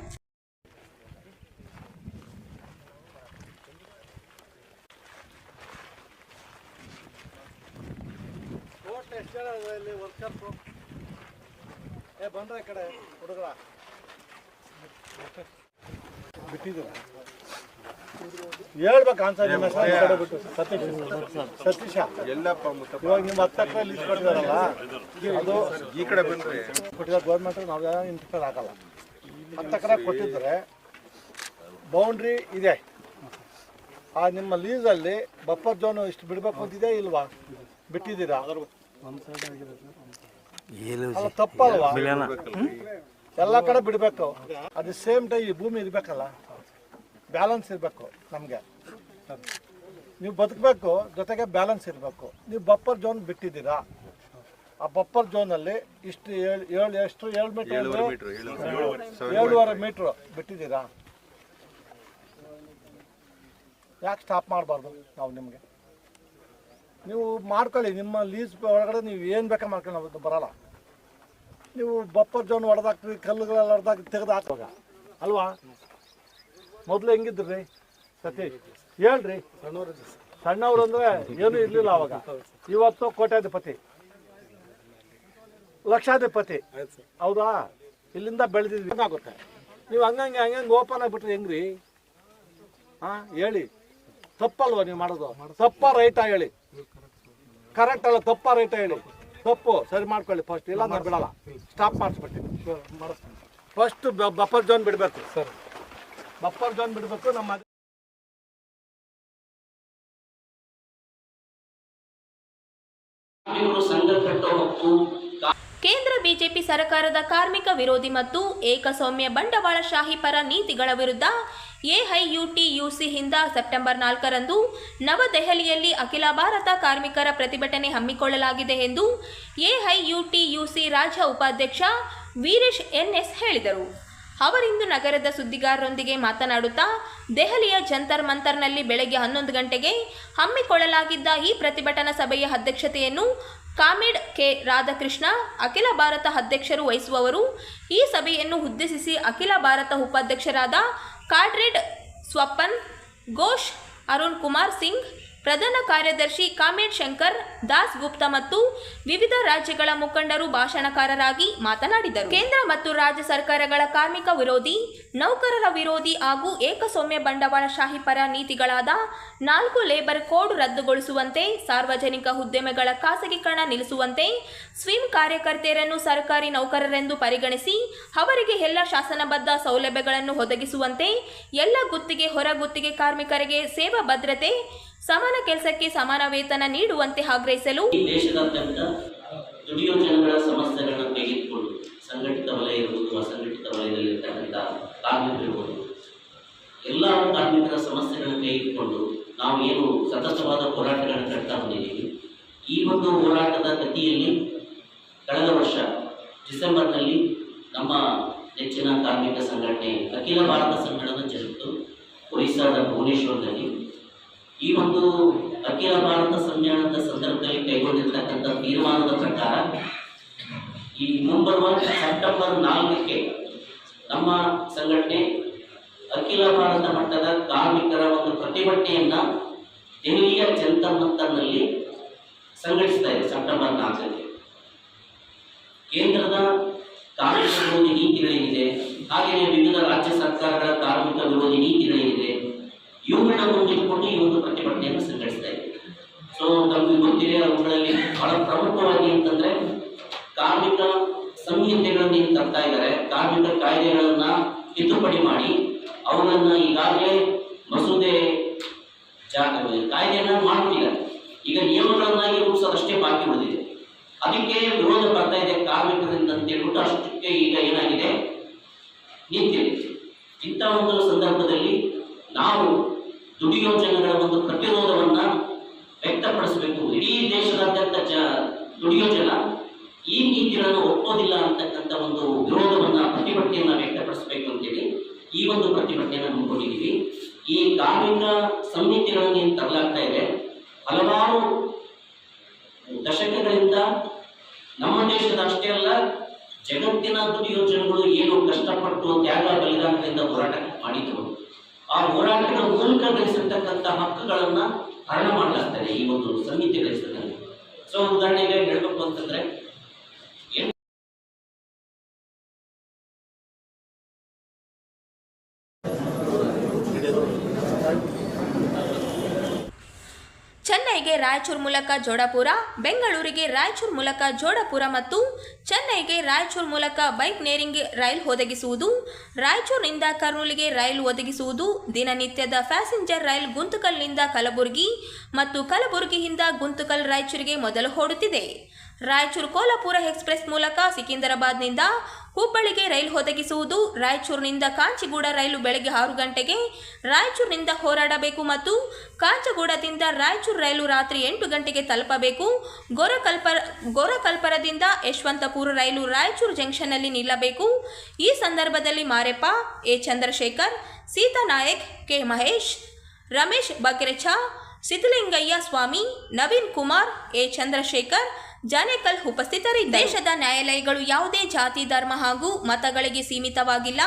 ಹೇಳ್ಬೇಕು ಆನ್ಸರ್ ಸತೀಶ ಇವಾಗ ನಿಮ್ಮ 10 ಎಕರೆ ಲೀಸ್ ಕೊಟ್ಟಿದಾರಲ್ಲ, ಅದು ಈ ಕಡೆ ಬಂದ್ರೆ ಕೊಟ್ಟಿದ್ದಾರೆ ಗೌರ್ಮೆಂಟ್. ನಾವು ಇಂಟರ್ಫೇರ್ ಆಗಲ್ಲ. 10 ಎಕರೆ ಕೊಟ್ಟಿದ್ರೆ ಬೌಂಡ್ರಿ ಇದೆ. ಆ ನಿಮ್ಮ ಲೀಸಲ್ಲಿ ಬಫರ್ ಝೋನ್ ಇಷ್ಟು ಬಿಡಬೇಕು ಅಂತಿದೆ ಇಲ್ವಾ? ಬಿಟ್ಟಿದ್ದೀರಾ? ಅಲ್ಲ ತಪ್ಪಲ್ವಾ? ಎಲ್ಲ ಕಡೆ ಬಿಡಬೇಕು. ಅದು ಸೇಮ್ ಟೈಮ್ ಈ ಭೂಮಿ ಇರಬೇಕಲ್ಲ, ಬ್ಯಾಲೆನ್ಸ್ ಇರಬೇಕು. ನಮಗೆ ನೀವು ಬದುಕಬೇಕು, ಜೊತೆಗೆ ಬ್ಯಾಲೆನ್ಸ್ ಇರಬೇಕು. ನೀವು ಬಫರ್ ಝೋನ್ ಬಿಟ್ಟಿದ್ದೀರಾ. ಆ ಬಫರ್ ಝೋನಲ್ಲಿ ಇಷ್ಟು 7 ಮೀಟರ್ 7.5 ಮೀಟ್ರು ಬಿಟ್ಟಿದ್ದೀರಾ. ಯಾಕೆ ಸ್ಟಾಪ್ ಮಾಡಬಾರ್ದು ನಾವು? ನಿಮಗೆ ನೀವು ಮಾಡ್ಕೊಳ್ಳಿ. ನಿಮ್ಮ ಲೀಸ್ ಒಳಗಡೆ ನೀವು ಏನು ಬೇಕಾ ಮಾಡ್ಕೊಳ್ಳಿ, ನಾವು ಬರೋಲ್ಲ. ನೀವು ಬಫರ್ ಝೋನ್ ಹೊಡೆದಾಕ್ತೀವಿ, ಕಲ್ಲುಗಳೆಲ್ಲ ಹೊಡೆದಾಕಿ ತೆಗೆದು ಹಾಕುವಾಗ ಅಲ್ವಾ? ಮೊದಲು ಹೆಂಗಿದ್ರಿ ಸತೀಶ್? ಹೇಳ್ರಿ. ಸಣ್ಣವ್ರು ಅಂದರೆ ಏನೂ ಇರಲಿಲ್ಲ ಅವಾಗ. ಇವತ್ತು ಕೋಟ್ಯಾಧಿಪತಿ, ಲಕ್ಷಾಧಿಪತಿ. ಹೌದಾ? ಇಲ್ಲಿಂದ ಬೆಳೆದಿದ್ವಿ. ಏನಾಗುತ್ತೆ ನೀವು ಹಂಗಂಗೆ ಓಪನ್ ಆಗಿಬಿಟ್ರಿ ಹೆಂಗ್ರಿ? ಹಾಂ ಹೇಳಿ. ತಪ್ಪಲ್ವ ನೀವು ಮಾಡೋದು? ತಪ್ಪ ರೈಟಾ ಹೇಳಿ? ಕರೆಕ್ಟ್ ಅಲ್ಲ, ತಪ್ಪ ರೈಟಾ ಹೇಳಿ? ತಪ್ಪು ಸರಿ ಮಾಡ್ಕೊಳ್ಳಿ ಫಸ್ಟ್, ಇಲ್ಲ ನಾನು ಬಿಡಲ್ಲ, ಸ್ಟಾಪ್ ಮಾಡಿಸ್ಬಿಡ್ತೀನಿ. ಫಸ್ಟ್ ಬಫರ್ ಝೋನ್ ಬಿಡಬೇಕು ಸರ್, ಬಫರ್ ಝೋನ್ ಬಿಡಬೇಕು. ನಮ್ಮ ಕೇಂದ್ರ ಬಿಜೆಪಿ ಸರ್ಕಾರದ ಕಾರ್ಮಿಕ ವಿರೋಧಿ ಮತ್ತು ಏಕಸ್ವಾಮ್ಯ ಬಂಡವಾಳಶಾಹಿ ಪರ ನೀತಿಗಳ ವಿರುದ್ಧ ಎಐಯುಟಿಯುಸಿಯಿಂದ ಸೆಪ್ಟೆಂಬರ್ 4ರಂದು ನವದೆಹಲಿಯಲ್ಲಿ ಅಖಿಲ ಭಾರತ ಕಾರ್ಮಿಕರ ಪ್ರತಿಭಟನೆ ಹಮ್ಮಿಕೊಳ್ಳಲಾಗಿದೆ ಎಂದು ಎಐಯುಟಿಯುಸಿ ರಾಜ್ಯ ಉಪಾಧ್ಯಕ್ಷ ವೀರೇಶ್ ಎನ್ಎಸ್ ಹೇಳಿದರು. ಅವರಿಂದು ನಗರದ ಸುದ್ದಿಗಾರರೊಂದಿಗೆ ಮಾತನಾಡುತ್ತಾ ದೆಹಲಿಯ ಜಂತರ್ ಮಂತರ್ನಲ್ಲಿ ಬೆಳಗ್ಗೆ 11 ಗಂಟೆಗೆ ಹಮ್ಮಿಕೊಳ್ಳಲಾಗಿದ್ದ ಈ ಪ್ರತಿಭಟನಾ ಸಭೆಯ ಅಧ್ಯಕ್ಷತೆಯನ್ನು ಕಾಮ್ರೇಡ್ ಕೆ ರಾಧಾಕೃಷ್ಣ ಅಖಿಲ ಭಾರತ ಅಧ್ಯಕ್ಷರು ವಹಿಸುವವರು. ಈ ಸಭೆಯನ್ನು ಉದ್ದೇಶಿಸಿ ಅಖಿಲ ಭಾರತ ಉಪಾಧ್ಯಕ್ಷರಾದ ಕಾಮ್ರೇಡ್ ಸ್ವಪನ್ ಘೋಷ್, ಅರುಣ್ ಕುಮಾರ್ ಸಿಂಗ್, ಪ್ರಧಾನ ಕಾರ್ಯದರ್ಶಿ ಕಾಮ್ರೇಡ್ ಶಂಕರ್ ದಾಸ್ ಗುಪ್ತಾ ಮತ್ತು ವಿವಿಧ ರಾಜ್ಯಗಳ ಮುಖಂಡರು ಭಾಷಣಕಾರರಾಗಿ ಮಾತನಾಡಿದರು. ಕೇಂದ್ರ ಮತ್ತು ರಾಜ್ಯ ಸರ್ಕಾರಗಳ ಕಾರ್ಮಿಕ ವಿರೋಧಿ, ನೌಕರರ ವಿರೋಧಿ ಹಾಗೂ ಏಕಸ್ವಾಮ್ಯ ಬಂಡವಾಳಶಾಹಿ ಪರ ನೀತಿಗಳಾದ 4 ಲೇಬರ್ ಕೋಡ್ ರದ್ದುಗೊಳಿಸುವಂತೆ, ಸಾರ್ವಜನಿಕ ಉದ್ಯಮಗಳ ಖಾಸಗೀಕರಣ ನಿಲ್ಲಿಸುವಂತೆ, ಸ್ವಿಂ ಕಾರ್ಯಕರ್ತೆಯರನ್ನು ಸರ್ಕಾರಿ ನೌಕರರೆಂದು ಪರಿಗಣಿಸಿ ಅವರಿಗೆ ಎಲ್ಲ ಶಾಸನಬದ್ಧ ಸೌಲಭ್ಯಗಳನ್ನು ಒದಗಿಸುವಂತೆ, ಎಲ್ಲ ಗುತ್ತಿಗೆ ಹೊರ ಗುತ್ತಿಗೆ ಕಾರ್ಮಿಕರಿಗೆ ಸೇವಾ ಭದ್ರತೆ, ಸಮಾನ ಕೆಲಸಕ್ಕೆ ಸಮಾನ ವೇತನ ನೀಡುವಂತೆ ಆಗ್ರಹಿಸಲು ದೇಶದಾದ್ಯಂತ ದುಡಿಯುವ ಜನಗಳ ಸಮಸ್ಯೆಗಳನ್ನು ತೆಗೆದುಕೊಂಡು ಸಂಘಟಿತ ವಲಯ ಇರುವುದು, ಅಸಂಘಟಿತ ವಲಯದಲ್ಲಿರ್ತಕ್ಕಂಥ ಕಾರ್ಮಿಕರಿರ್ಬೋದು, ಎಲ್ಲ ಕಾರ್ಮಿಕರ ಸಮಸ್ಯೆಗಳನ್ನು ತೆಗೆದುಕೊಂಡು ನಾವು ಏನು ಸತತವಾದ ಹೋರಾಟಗಳನ್ನು ಕಟ್ತಾ ಬಂದಿದ್ದೀವಿ. ಈ ಒಂದು ಹೋರಾಟದ ಗತಿಯಲ್ಲಿ ಕಳೆದ ವರ್ಷ ಡಿಸೆಂಬರ್ನಲ್ಲಿ ನಮ್ಮ ನೆಚ್ಚಿನ ಕಾರ್ಮಿಕ ಸಂಘಟನೆ ಅಖಿಲ ಭಾರತ ಸಂಘಟನೆ ಜರುಗಿತು ಒರಿಸ್ಸಾದ ಭುವನೇಶ್ವರದಲ್ಲಿ. ಈ ಒಂದು ಅಖಿಲ ಭಾರತ ಸಮ್ಮೇಳನದ ಸಂದರ್ಭದಲ್ಲಿ ಕೈಗೊಂಡಿರ್ತಕ್ಕಂಥ ತೀರ್ಮಾನದ ಪ್ರಕಾರ ಈ ಮುಂಬರುವ ಸೆಪ್ಟೆಂಬರ್ 4ಕ್ಕೆ ನಮ್ಮ ಸಂಘಟನೆ ಅಖಿಲ ಭಾರತ ಮಟ್ಟದ ಕಾರ್ಮಿಕರ ಒಂದು ಪ್ರತಿಭಟನೆಯನ್ನ ದೆಹಲಿಯ ಜಂತರ್ ಮಂತರ್ನಲ್ಲಿ ಸಂಘಟಿಸ್ತಾ ಇದೆ. ಸೆಪ್ಟೆಂಬರ್ 4ಕ್ಕೆ ಕೇಂದ್ರದ ಕಾರ್ಮಿಕ ವಿರೋಧಿ ನೀತಿಗಳೇನಿದೆ, ಹಾಗೆಯೇ ವಿವಿಧ ರಾಜ್ಯ ಸರ್ಕಾರಗಳ ಕಾರ್ಮಿಕ ವಿರೋಧಿ ನೀತಿಗಳೇನಿದೆ, ಇವುಗಳನ್ನ ಮುಂದಿಟ್ಟುಕೊಂಡು ಈ ಒಂದು ಪ್ರತಿಭಟನೆಯನ್ನು ಸಂಘಟಿಸ್ತಾ ಇದೆ. ಸೊ ನಮ್ಗೆ ಗೊತ್ತಿದೆ, ಅವುಗಳಲ್ಲಿ ಬಹಳ ಪ್ರಮುಖವಾಗಿ ಅಂತಂದ್ರೆ ಕಾರ್ಮಿಕ ಸಂಹಿತೆಗಳನ್ನು ಏನು ತರ್ತಾ ಇದ್ದಾರೆ, ಕಾರ್ಮಿಕ ಕಾಯ್ದೆಗಳನ್ನ ತಿದ್ದುಪಡಿ ಮಾಡಿ ಅವುಗಳನ್ನ ಈಗಾಗಲೇ ಮಸೂದೆ ಕಾಯ್ದೆಯನ್ನ ಮಾಡ್ಬಿಟ್ಟಿದ್ದಾರೆ. ಈಗ ನಿಯಮಗಳನ್ನಾಗಿ ರೂಪಿಸೋದಷ್ಟೇ ಬಾಕಿ ಉಳಿದಿದೆ. ಅದಕ್ಕೆ ವಿರೋಧ ಬರ್ತಾ ಇದೆ ಕಾರ್ಮಿಕರಿಂದ ಅಂತ ಹೇಳ್ಬಿಟ್ಟು ಅಷ್ಟಕ್ಕೆ ಈಗ ಏನಾಗಿದೆ ನಿಂತಿದೆ. ಇಂಥ ಒಂದು ಸಂದರ್ಭದಲ್ಲಿ ನಾವು ದುಡಿಯೋ ಜನಗಳ ಒಂದು ಪ್ರತಿರೋಧವನ್ನ ವ್ಯಕ್ತಪಡಿಸಬೇಕು. ಇಡೀ ದೇಶದಾದ್ಯಂತ ದುಡಿಯೋ ಜನ ಈ ನೀತಿಗಳನ್ನು ಒಪ್ಪೋದಿಲ್ಲ ಅಂತಕ್ಕಂಥ ಒಂದು ವಿರೋಧವನ್ನ, ಪ್ರತಿಭಟನೆಯನ್ನ ವ್ಯಕ್ತಪಡಿಸಬೇಕು ಅಂತೇಳಿ ಈ ಒಂದು ಪ್ರತಿಭಟನೆಯನ್ನು ಹಮ್ಮಿಕೊಂಡಿದ್ದೀವಿ. ಈ ಕಾರ್ಮಿಕ ಸಂಹಿತೆಗಳನ್ನು ಏನು ತರಲಾಗ್ತಾ ಇದೆ, ಹಲವಾರು ದಶಕಗಳಿಂದ ನಮ್ಮ ದೇಶದ ಅಷ್ಟೇ ಅಲ್ಲ ಜಗತ್ತಿನ ದುಡಿಯೋ ಜನಗಳು ಏನು ಕಷ್ಟಪಟ್ಟು ತ್ಯಾಗ ಬಲಿದಾನದಿಂದ ಹೋರಾಟ ಮಾಡಿದ್ರು, ಆ ಹೋರಾಟದ ಮೂಲಕ ಗಳಿಸಿರ್ತಕ್ಕಂಥ ಹಕ್ಕುಗಳನ್ನ ಹರಣ ಮಾಡಲಾಗ್ತದೆ ಈ ಒಂದು ಸಂಹಿತೆ ಗಳಿಸಿರ್ತಕ್ಕಂಥ. ಸೊ ಉದಾಹರಣೆಗೆ ಹೇಳಬೇಕು ಅಂತಂದ್ರೆ ಚೆನ್ನೈಗೆ ರಾಯಚೂರು ಮೂಲಕ ಜೋಡಪುರ, ಬೆಂಗಳೂರಿಗೆ ರಾಯಚೂರು ಮೂಲಕ ಜೋಡಪುರ ಮತ್ತು ಚೆನ್ನೈಗೆ ರಾಯಚೂರು ಮೂಲಕ ಬೈಕ್ ನೇರಿಂಗ್ ರೈಲು ಒದಗಿಸುವುದು, ರಾಯಚೂರಿನಿಂದ ಕರ್ನೂಲಿಗೆ ರೈಲು ಒದಗಿಸುವುದು, ದಿನನಿತ್ಯದ ಪ್ಯಾಸೆಂಜರ್ ರೈಲು ಗುಂತಕಲ್ನಿಂದ ಕಲಬುರಗಿ ಮತ್ತು ಕಲಬುರಗಿಯಿಂದ ಗುಂತಕಲ್ ರಾಯಚೂರಿಗೆ ಮೊದಲು ಓಡುತ್ತಿದೆ. ರಾಯಚೂರು ಕೋಲ್ಹಾಪುರ ಎಕ್ಸ್ಪ್ರೆಸ್ ಮೂಲಕ ಸಿಕಿಂದ್ರಾಬಾದ್ನಿಂದ ಹುಬ್ಬಳ್ಳಿಗೆ ರೈಲು ಒದಗಿಸುವುದು, ರಾಯಚೂರಿನಿಂದ ಕಾಂಚಿಗೂಡ ರೈಲು ಬೆಳಗ್ಗೆ 6 ಗಂಟೆಗೆ ರಾಯಚೂರಿನಿಂದ ಹೋರಾಡಬೇಕು ಮತ್ತು ಕಾಂಚಗೂಡದಿಂದ ರಾಯಚೂರು ರೈಲು ರಾತ್ರಿ 8 ಗಂಟೆಗೆ ತಲುಪಬೇಕು. ಗೋರಕಲ್ಪರದಿಂದ ಯಶವಂತಪುರ ರೈಲು ರಾಯಚೂರು ಜಂಕ್ಷನ್ನಲ್ಲಿ ನಿಲ್ಲಬೇಕು. ಈ ಸಂದರ್ಭದಲ್ಲಿ Mareppa, A Chandrashekar, Seetha Nayak, K Mahesh, Ramesh Bakrecha, Siddalingaiah Swamy, Naveen Kumar, A Chandrashekar, Janekal ಉಪಸ್ಥಿತರಿದ್ದರು. ದೇಶದ ನ್ಯಾಯಾಲಯಗಳು ಯಾವುದೇ ಜಾತಿ, ಧರ್ಮ ಹಾಗೂ ಮತಗಳಿಗೆ ಸೀಮಿತವಾಗಿಲ್ಲ.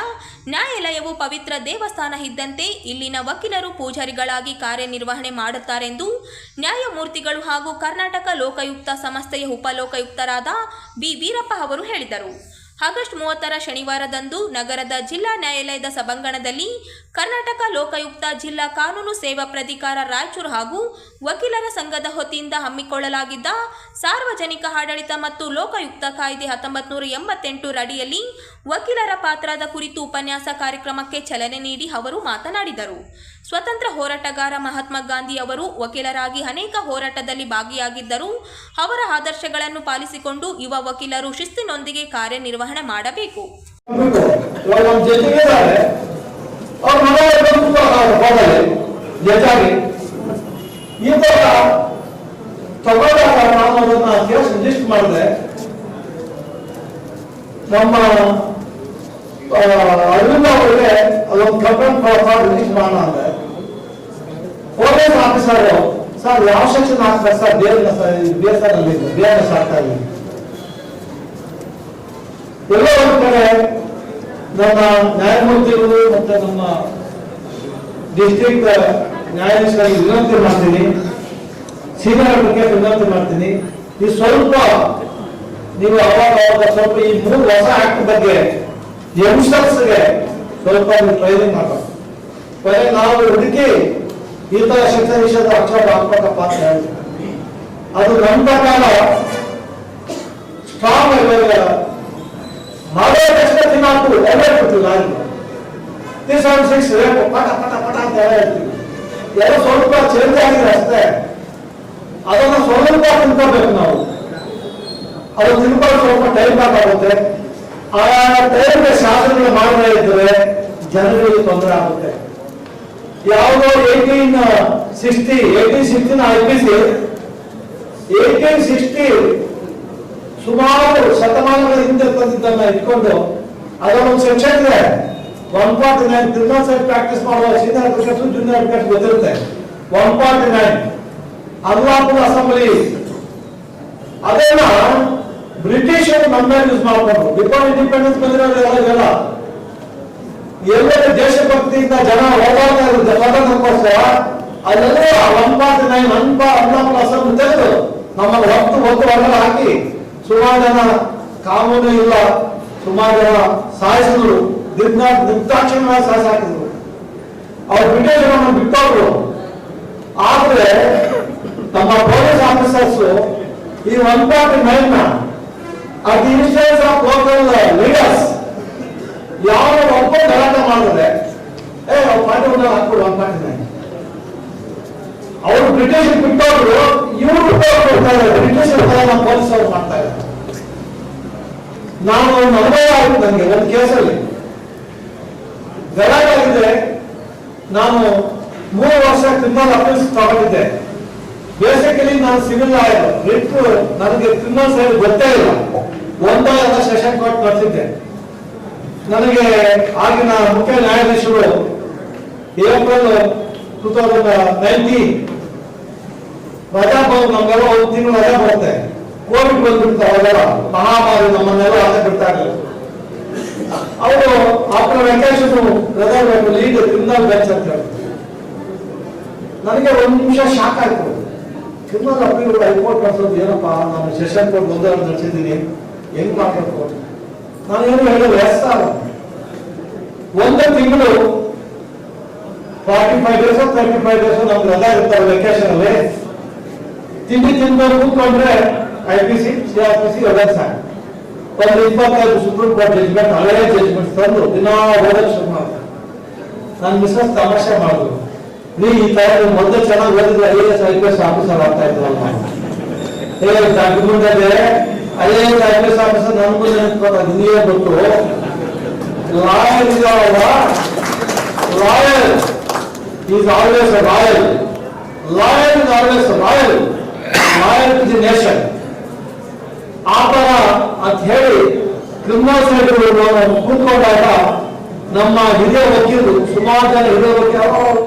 ನ್ಯಾಯಾಲಯವು ಪವಿತ್ರ ದೇವಸ್ಥಾನ ಇದ್ದಂತೆ ಇಲ್ಲಿನ ವಕೀಲರು ಪೂಜಾರಿಗಳಾಗಿ ಕಾರ್ಯನಿರ್ವಹಣೆ ಮಾಡುತ್ತಾರೆಂದು ನ್ಯಾಯಮೂರ್ತಿಗಳು ಹಾಗೂ ಕರ್ನಾಟಕ ಲೋಕಾಯುಕ್ತ ಸಂಸ್ಥೆಯ ಉಪಲೋಕಾಯುಕ್ತರಾದ ಬಿ ವೀರಪ್ಪ ಅವರು ಹೇಳಿದರು. ಆಗಸ್ಟ್ 30 ಶನಿವಾರದಂದು ನಗರದ ಜಿಲ್ಲಾ ನ್ಯಾಯಾಲಯದ ಸಭಾಂಗಣದಲ್ಲಿ ಕರ್ನಾಟಕ ಲೋಕಾಯುಕ್ತ ಜಿಲ್ಲಾ ಕಾನೂನು ಸೇವಾ ಪ್ರಾಧಿಕಾರ ರಾಯಚೂರು ಹಾಗೂ ವಕೀಲರ ಸಂಘದ ವತಿಯಿಂದ ಹಮ್ಮಿಕೊಳ್ಳಲಾಗಿದ್ದ ಸಾರ್ವಜನಿಕ ಆಡಳಿತ ಮತ್ತು ಲೋಕಾಯುಕ್ತ ಕಾಯ್ದೆ 1988 ಅಡಿಯಲ್ಲಿ ವಕೀಲರ ಪಾತ್ರದ ಕುರಿತು ಉಪನ್ಯಾಸ ಕಾರ್ಯಕ್ರಮಕ್ಕೆ ಚಾಲನೆ ನೀಡಿ ಅವರು ಮಾತನಾಡಿದರು. ಸ್ವತಂತ್ರ ಹೋರಾಟಗಾರ ಮಹಾತ್ಮ ಗಾಂಧಿ ಅವರು ವಕೀಲರಾಗಿ ಅನೇಕ ಹೋರಾಟದಲ್ಲಿ ಭಾಗಿಯಾಗಿದ್ದರು. ಅವರ ಆದರ್ಶಗಳನ್ನು ಪಾಲಿಸಿಕೊಂಡು ಯುವ ವಕೀಲರು ಶಿಸ್ತಿನೊಂದಿಗೆ ಕಾರ್ಯನಿರ್ವಹಣೆ ಮಾಡಬೇಕು. ನಮ್ಮ ಅರವಿಂದ ಅವರಿಗೆ ಅದೊಂದು ಕಂಪ್ಲೇಂಟ್ ರಿಲೀಸ್ ಮಾಡೋಣ ಅಂದ್ರೆ ಪೊಲೀಸ್ ಆಫೀಸರ್ ಸರ್ ಯಾವ ಸೆಕ್ಷನ್ ಹಾಕ್ತಾರೆ ಸರ್ ಬೇಸರಲ್ಲಿ ಬೇರೆ ಆಗ್ತಾ ಇಲ್ಲ. ಎಲ್ಲ ಒಂದು ಕಡೆ ನಮ್ಮ ನ್ಯಾಯಮೂರ್ತಿಗಳು ಮತ್ತೆ ನಮ್ಮ ಡಿಸ್ಟ್ರಿಕ್ಟ್ ನ್ಯಾಯಾಧೀಶರಿಗೆ ವಿನಂತಿ ಮಾಡ್ತೀನಿ, ಸೀನಿಯರ್ ಅಡ್ವೊಕೇಟ್ ವಿನಂತಿ ಮಾಡ್ತೀನಿ, ಈ ಸ್ವಲ್ಪ ನೀವು ಅವಾಗ ಸ್ವಲ್ಪ ಈ 3 ಹೊಸ ಆಕ್ಟ್ ಬಗ್ಗೆ ಯಂಗ್ಸ್ಟರ್ಸ್ಗೆ ಸ್ವಲ್ಪ ಟ್ರೈನಿಂಗ್ ಮಾಡಬೇಕು. ಬರೀ ನಾವು ಹುಡುಕಿ ಈ ತರ ಶಿಕ್ಷಣ ವಿಷಯದ ಅಕ್ಷರ ಹಾಕ್ಬೇಕಪ್ಪ ಅಂತ ಹೇಳ್ತೀವಿ. ಅದು ನಮ್ಮ ಪ್ರಕಾರ ಸ್ಟ್ರಾಂಗ್ ಮಾಡೋ ತಕ್ಷಣ ತಿನ್ನಾಕು ಎಲ್ಲ ಕೊಡ್ತೀವಿ. ನಾನು 376 ರೇಪು ಪಟ ಪಟ ಪಟ ಅಂತ ಹೇಳ್ತೀವಿ. ಎಲ್ಲ ಸ್ವಲ್ಪ ಚೇಂಜ್ ಆಗಿದೆ ಅಷ್ಟೇ. ಅದನ್ನು ಸ್ವಲ್ಪ ತಿನ್ಕೋಬೇಕು ನಾವು. ಅದು ತಿನ್ಕೊಂಡು ಸ್ವಲ್ಪ ಟೈಮ್ ಬೇಕಾಗುತ್ತೆ. ಆ ಟೈಮ್ಗೆ ಶಾಸನಗಳು ಮಾಡದೇ ಇದ್ರೆ ಜನಗಳಿಗೆ ತೊಂದರೆ ಆಗುತ್ತೆ. ಯಾವುದೋ 1860 IPC 1860 ಸುಮಾರು ಶತಮಾನಗಳ ಹಿಂದೆ ತಂದಿದ್ದನ್ನ ಇಟ್ಕೊಂಡು ಅದರೊಂದು ಸೆಕ್ಷನ್ ಇದೆ 149 ಕ್ರಿಮಿನಲ್ ಸೈಡ್ ಪ್ರಾಕ್ಟೀಸ್ ಮಾಡುವ ಸೀನಿಯರ್ ಅಡ್ವೊಕೇಟ್ಸ್ ಜೂನಿಯರ್ ಅಡ್ವೊಕೇಟ್ಸ್ ಗೊತ್ತಿರುತ್ತೆ. 149 ಅನುವಾಪದ ಅಸೆಂಬ್ಲಿ ಅದನ್ನ ಬ್ರಿಟಿಷರು ನಮ್ಮ ಮೇಲೆ ಯೂಸ್ ಮಾಡ್ಕೊಂಡು ಬಿಫೋರ್ ಇಂಡಿಪೆಂಡೆನ್ಸ್ ಬಂದಿರೋದೆಲ್ಲ ಎಲ್ಲರ ದೇಶಭಕ್ತಿಯಿಂದ ಜನ ಹೋರಾಡ್ತಾ ಇರುತ್ತೆ ಸ್ವಾತಂತ್ರ್ಯಕ್ಕೋಸ್ಕರ. ಅದೆಲ್ಲ 149 ಅನುವಾಪದ ಅಸೆಂಬ್ಲಿ ತೆಗೆದು ನಮ್ಮನ್ನು ಹೊತ್ತು ಹೊರಗಡೆ ಹಾಕಿ ಸುಮಾರು ಜನ ಕಾನೂನು ಇಲ್ಲ, ಸುಮಾರು ಜನ ಸಾಯಿಸಿದ್ರು, ನಿರ್ದಾಕ್ಷಿಣ್ಯ ಸಾಯಿಸಾಕಿದ್ರು. ಅವ್ರು ಬ್ರಿಟಿಷರನ್ನು ಬಿಟ್ಟವರು. ಆದ್ರೆ ನಮ್ಮ ಪೊಲೀಸ್ ಆಫೀಸರ್ಸ್ ಈ 149 at the instance of local leaders ಯಾವ ಒಬ್ಬ ಗಲಾಟೆ ಮಾಡಿದ್ರೆ ಪಾರ್ಟಿ ಹಾಕ್ಬಿಡು 149. ಅವರು ಬ್ರಿಟಿಷ್ ಬಿಟ್ಟವರು ಇವರು ಬಿಟ್ಟವ್ರು ಬ್ರಿಟಿಷ್ ನಮ್ಮ ಪೊಲೀಸ್ ಅವರು ಮಾಡ್ತಾ ಇದ್ದಾರೆ. ನಾನು ಒಂದು ಅನುಭವ ಆಗುತ್ತೆ ನನಗೆ ಒಂದು ಕೇಸಲ್ಲಿ ಗಲಾಟೆ ಆಗಿದೆ. ನಾನು 3 ವರ್ಷ ಕ್ರಿಮಿನಲ್ ಅಫೆನ್ಸ್ ತಗೊಂಡಿದ್ದೆ. ಬೇಸಿಕಲಿ ನಾನು ಸಿವಿಲ್ ಲಾಯರ್, ನನಗೆ ಕ್ರಿಮಿನಲ್ ಸೈಡ್ ಗೊತ್ತೇ ಇಲ್ಲ. ಒಂದೇ ಸೆಷನ್ ಕೋರ್ಟ್ ಬರ್ತಿದ್ದೆ. ನನಗೆ ಆಗಿನ ಮುಖ್ಯ ನ್ಯಾಯಾಧೀಶರು ಏಪ್ರಿಲ್ 2019 ರಜಾ ಬಂದು ನಮ್ಗೆಲ್ಲ 1 ತಿಂಗಳು ರಜಾ ಬರುತ್ತೆ. ಕೋವಿಡ್ ಬಂದ್ಬಿಡ್ತಾ ಅವಾಗೆಲ್ಲ ಮಹಾಮಾರಿ ನಮ್ಮನ್ನೆಲ್ಲ ರಜೆ ಬಿಡ್ತಾ ಇದ್ರು. ಅವರು ಆಫ್ಟರ್ ವೆಕೇಶನ್ ರಜಾ ಬೇಕು ಲೀಡ್ ಕ್ರಿಮಿನಲ್ ಬೆಂಚ್ ಅಂತ ಹೇಳಿ. ನನಗೆ 1 ನಿಮಿಷ ಶಾಕ್ ಆಯ್ತು. ಕ್ರಿಮಿನಲ್ ಅಪೀಲ್ ಹೈಕೋರ್ಟ್ ಕಳ್ಸೋದು ಏನಪ್ಪ, ನಾನು ಸೆಷನ್ ಕೋರ್ಟ್ ಒಂದೇ ನಡೆಸಿದ್ದೀನಿ, ಹೆಂಗ್ ಮಾಡ್ಬೇಕು? ನಾನು ಏನು ಹೇಳಿದ್ರೆ ವ್ಯಸ್ತ 1 ತಿಂಗಳು 45 days 35 days ನಮ್ಗೆ ರಜಾ ಇರ್ತಾರೆ ವೆಕೇಶನ್ ಅಲ್ಲಿ. ತಿಂಡಿ ತಿಂದವರು ಕೂತ್ಕೊಂಡ್ರೆ IPC CRPC ರಜಾ ಸಾಕು. ಒಂದು 25 ಸುಪ್ರೀಂ ಕೋರ್ಟ್ ಜಡ್ಜ್ಮೆಂಟ್ ಹಳೆಯ ಜಡ್ಜ್ಮೆಂಟ್ ತಂದು ದಿನ ಓದಕ್ಕೆ ಶುರು ಮಾಡ್ತಾರೆ. ನನ್ನ ಮಿಸ್ಸಸ್ ತಮಾಷೆ ಮಾಡಿದ್ರು, ನೀ ಈ ತರ ಮೊದಲು ಚೆನ್ನಾಗಿ ಓದಿದ್ರೆ IAS IPS ಆಫೀಸರ್ ಆಗ್ತಾ ಇದ್ರಲ್ಲ. ಮುಂದೆ IAS IPS ಆಫೀಸರ್ ನನ್ ಮುಂದೆ ನಿಂತ್ಕೊಂಡು ನೀವೇ ಗೊತ್ತು. ಲಾಯರ್ ಇದಾವಲ್ಲ, lawyer is always royal, lawyer is always royal, lawyer to the nation. ಆ ತರ ಅಂತ ಹೇಳಿ ಕ್ರಿಮಿನಲ್ ಸೈಡ್ ಕೂತ್ಕೊಂಡಾಗ ನಮ್ಮ ಹಿರಿಯ ವಕೀಲರು ಸುಮಾರು ಜನ ಹಿರಿಯ ವಕೀಲರು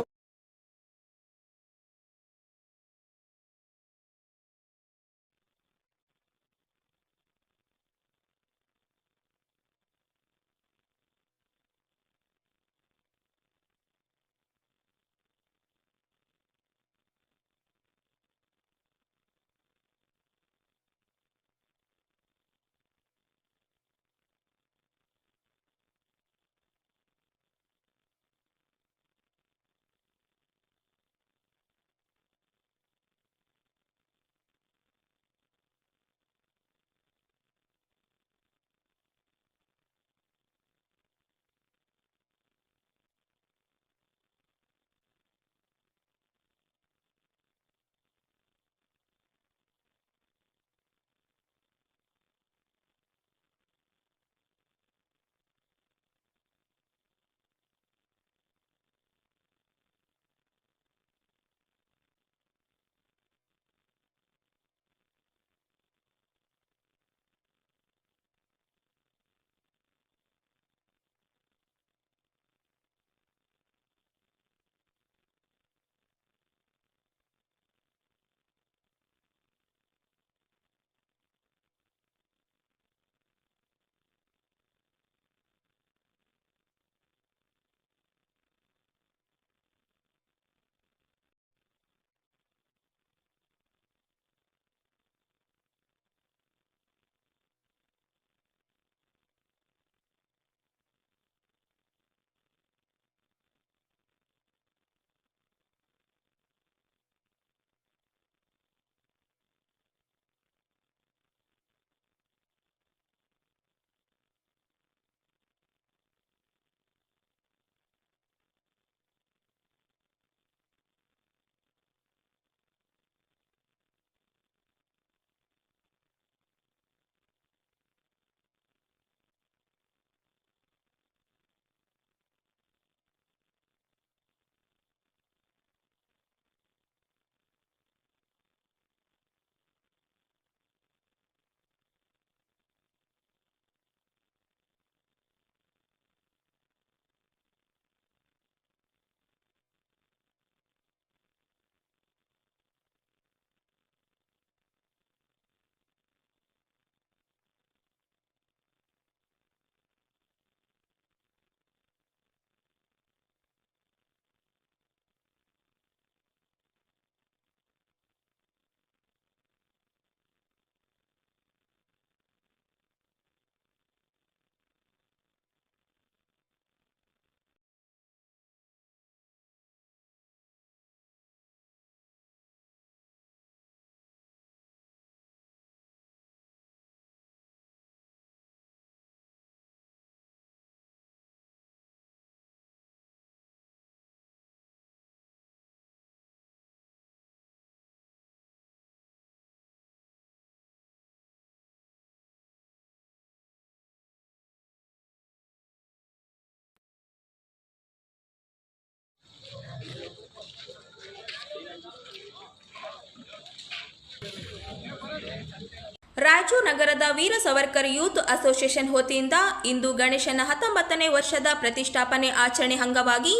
ರಾಯಚೂರು ನಗರದ ವೀರ ಸಾವರ್ಕರ್ ಯೂತ್ ಅಸೋಸಿಯೇಷನ್ ವತಿಯಿಂದ ಇಂದು ಗಣೇಶನ 19ನೇ ವರ್ಷದ ಪ್ರತಿಷ್ಠಾಪನೆ ಆಚರಣೆ ಅಂಗವಾಗಿ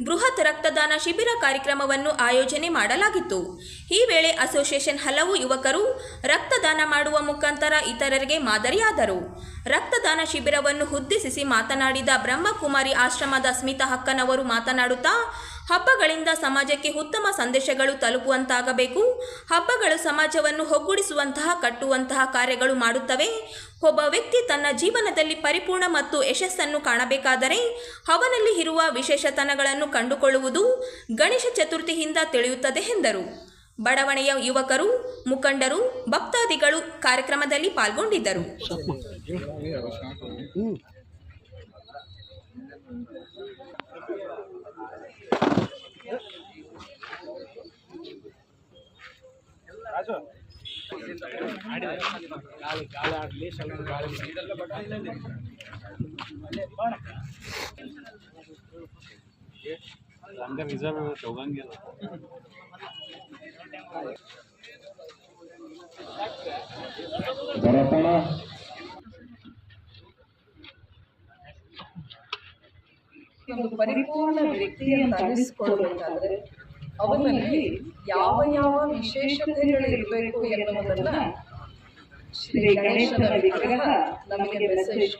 ಬೃಹತ್ ರಕ್ತದಾನ ಶಿಬಿರ ಕಾರ್ಯಕ್ರಮವನ್ನು ಆಯೋಜನೆ ಮಾಡಲಾಗಿತ್ತು. ಈ ವೇಳೆ ಅಸೋಸಿಯೇಷನ್ ಹಲವು ಯುವಕರು ರಕ್ತದಾನ ಮಾಡುವ ಮುಖಾಂತರ ಇತರರಿಗೆ ಮಾದರಿಯಾದರು. ರಕ್ತದಾನ ಶಿಬಿರವನ್ನು ಉದ್ದೇಶಿಸಿ ಮಾತನಾಡಿದ ಬ್ರಹ್ಮಕುಮಾರಿ ಆಶ್ರಮದ ಸ್ಮಿತಾ ಹಕ್ಕನವರು ಮಾತನಾಡುತ್ತಾ, ಹಬ್ಬಗಳಿಂದ ಸಮಾಜಕ್ಕೆ ಉತ್ತಮ ಸಂದೇಶಗಳು ತಲುಪುವಂತಾಗಬೇಕು. ಹಬ್ಬಗಳು ಸಮಾಜವನ್ನು ಒಗ್ಗೂಡಿಸುವಂತಹ, ಕಟ್ಟುವಂತಹ ಕಾರ್ಯಗಳು ಮಾಡುತ್ತವೆ. ಒಬ್ಬ ವ್ಯಕ್ತಿ ತನ್ನ ಜೀವನದಲ್ಲಿ ಪರಿಪೂರ್ಣ ಮತ್ತು ಯಶಸ್ಸನ್ನು ಕಾಣಬೇಕಾದರೆ ಅವನಲ್ಲಿ ಇರುವ ವಿಶೇಷತನಗಳನ್ನು ಕಂಡುಕೊಳ್ಳುವುದು ಗಣೇಶ ಚತುರ್ಥಿಯಿಂದ ತಿಳಿಯುತ್ತದೆ ಎಂದರು. ಬಡಾವಣೆಯ ಯುವಕರು, ಮುಖಂಡರು, ಭಕ್ತಾದಿಗಳು ಕಾರ್ಯಕ್ರಮದಲ್ಲಿ ಪಾಲ್ಗೊಂಡಿದ್ದರು. ಒಂದು ಪರಿಪೂರ್ಣ ವ್ಯಕ್ತಿಯನ್ನು ಅನಿಸಿಕೊಳ್ಳಬೇಕಾದ್ರೆ ಅವನಲ್ಲಿ ಯಾವ ಯಾವ ವಿಶೇಷತೆಗಳಿರಬೇಕು ಎನ್ನುವುದನ್ನ ಶ್ರೀ ಗಣೇಶನ ವಿಗ್ರಹ ನಮಗೆ ಮೆಸೇಜ್.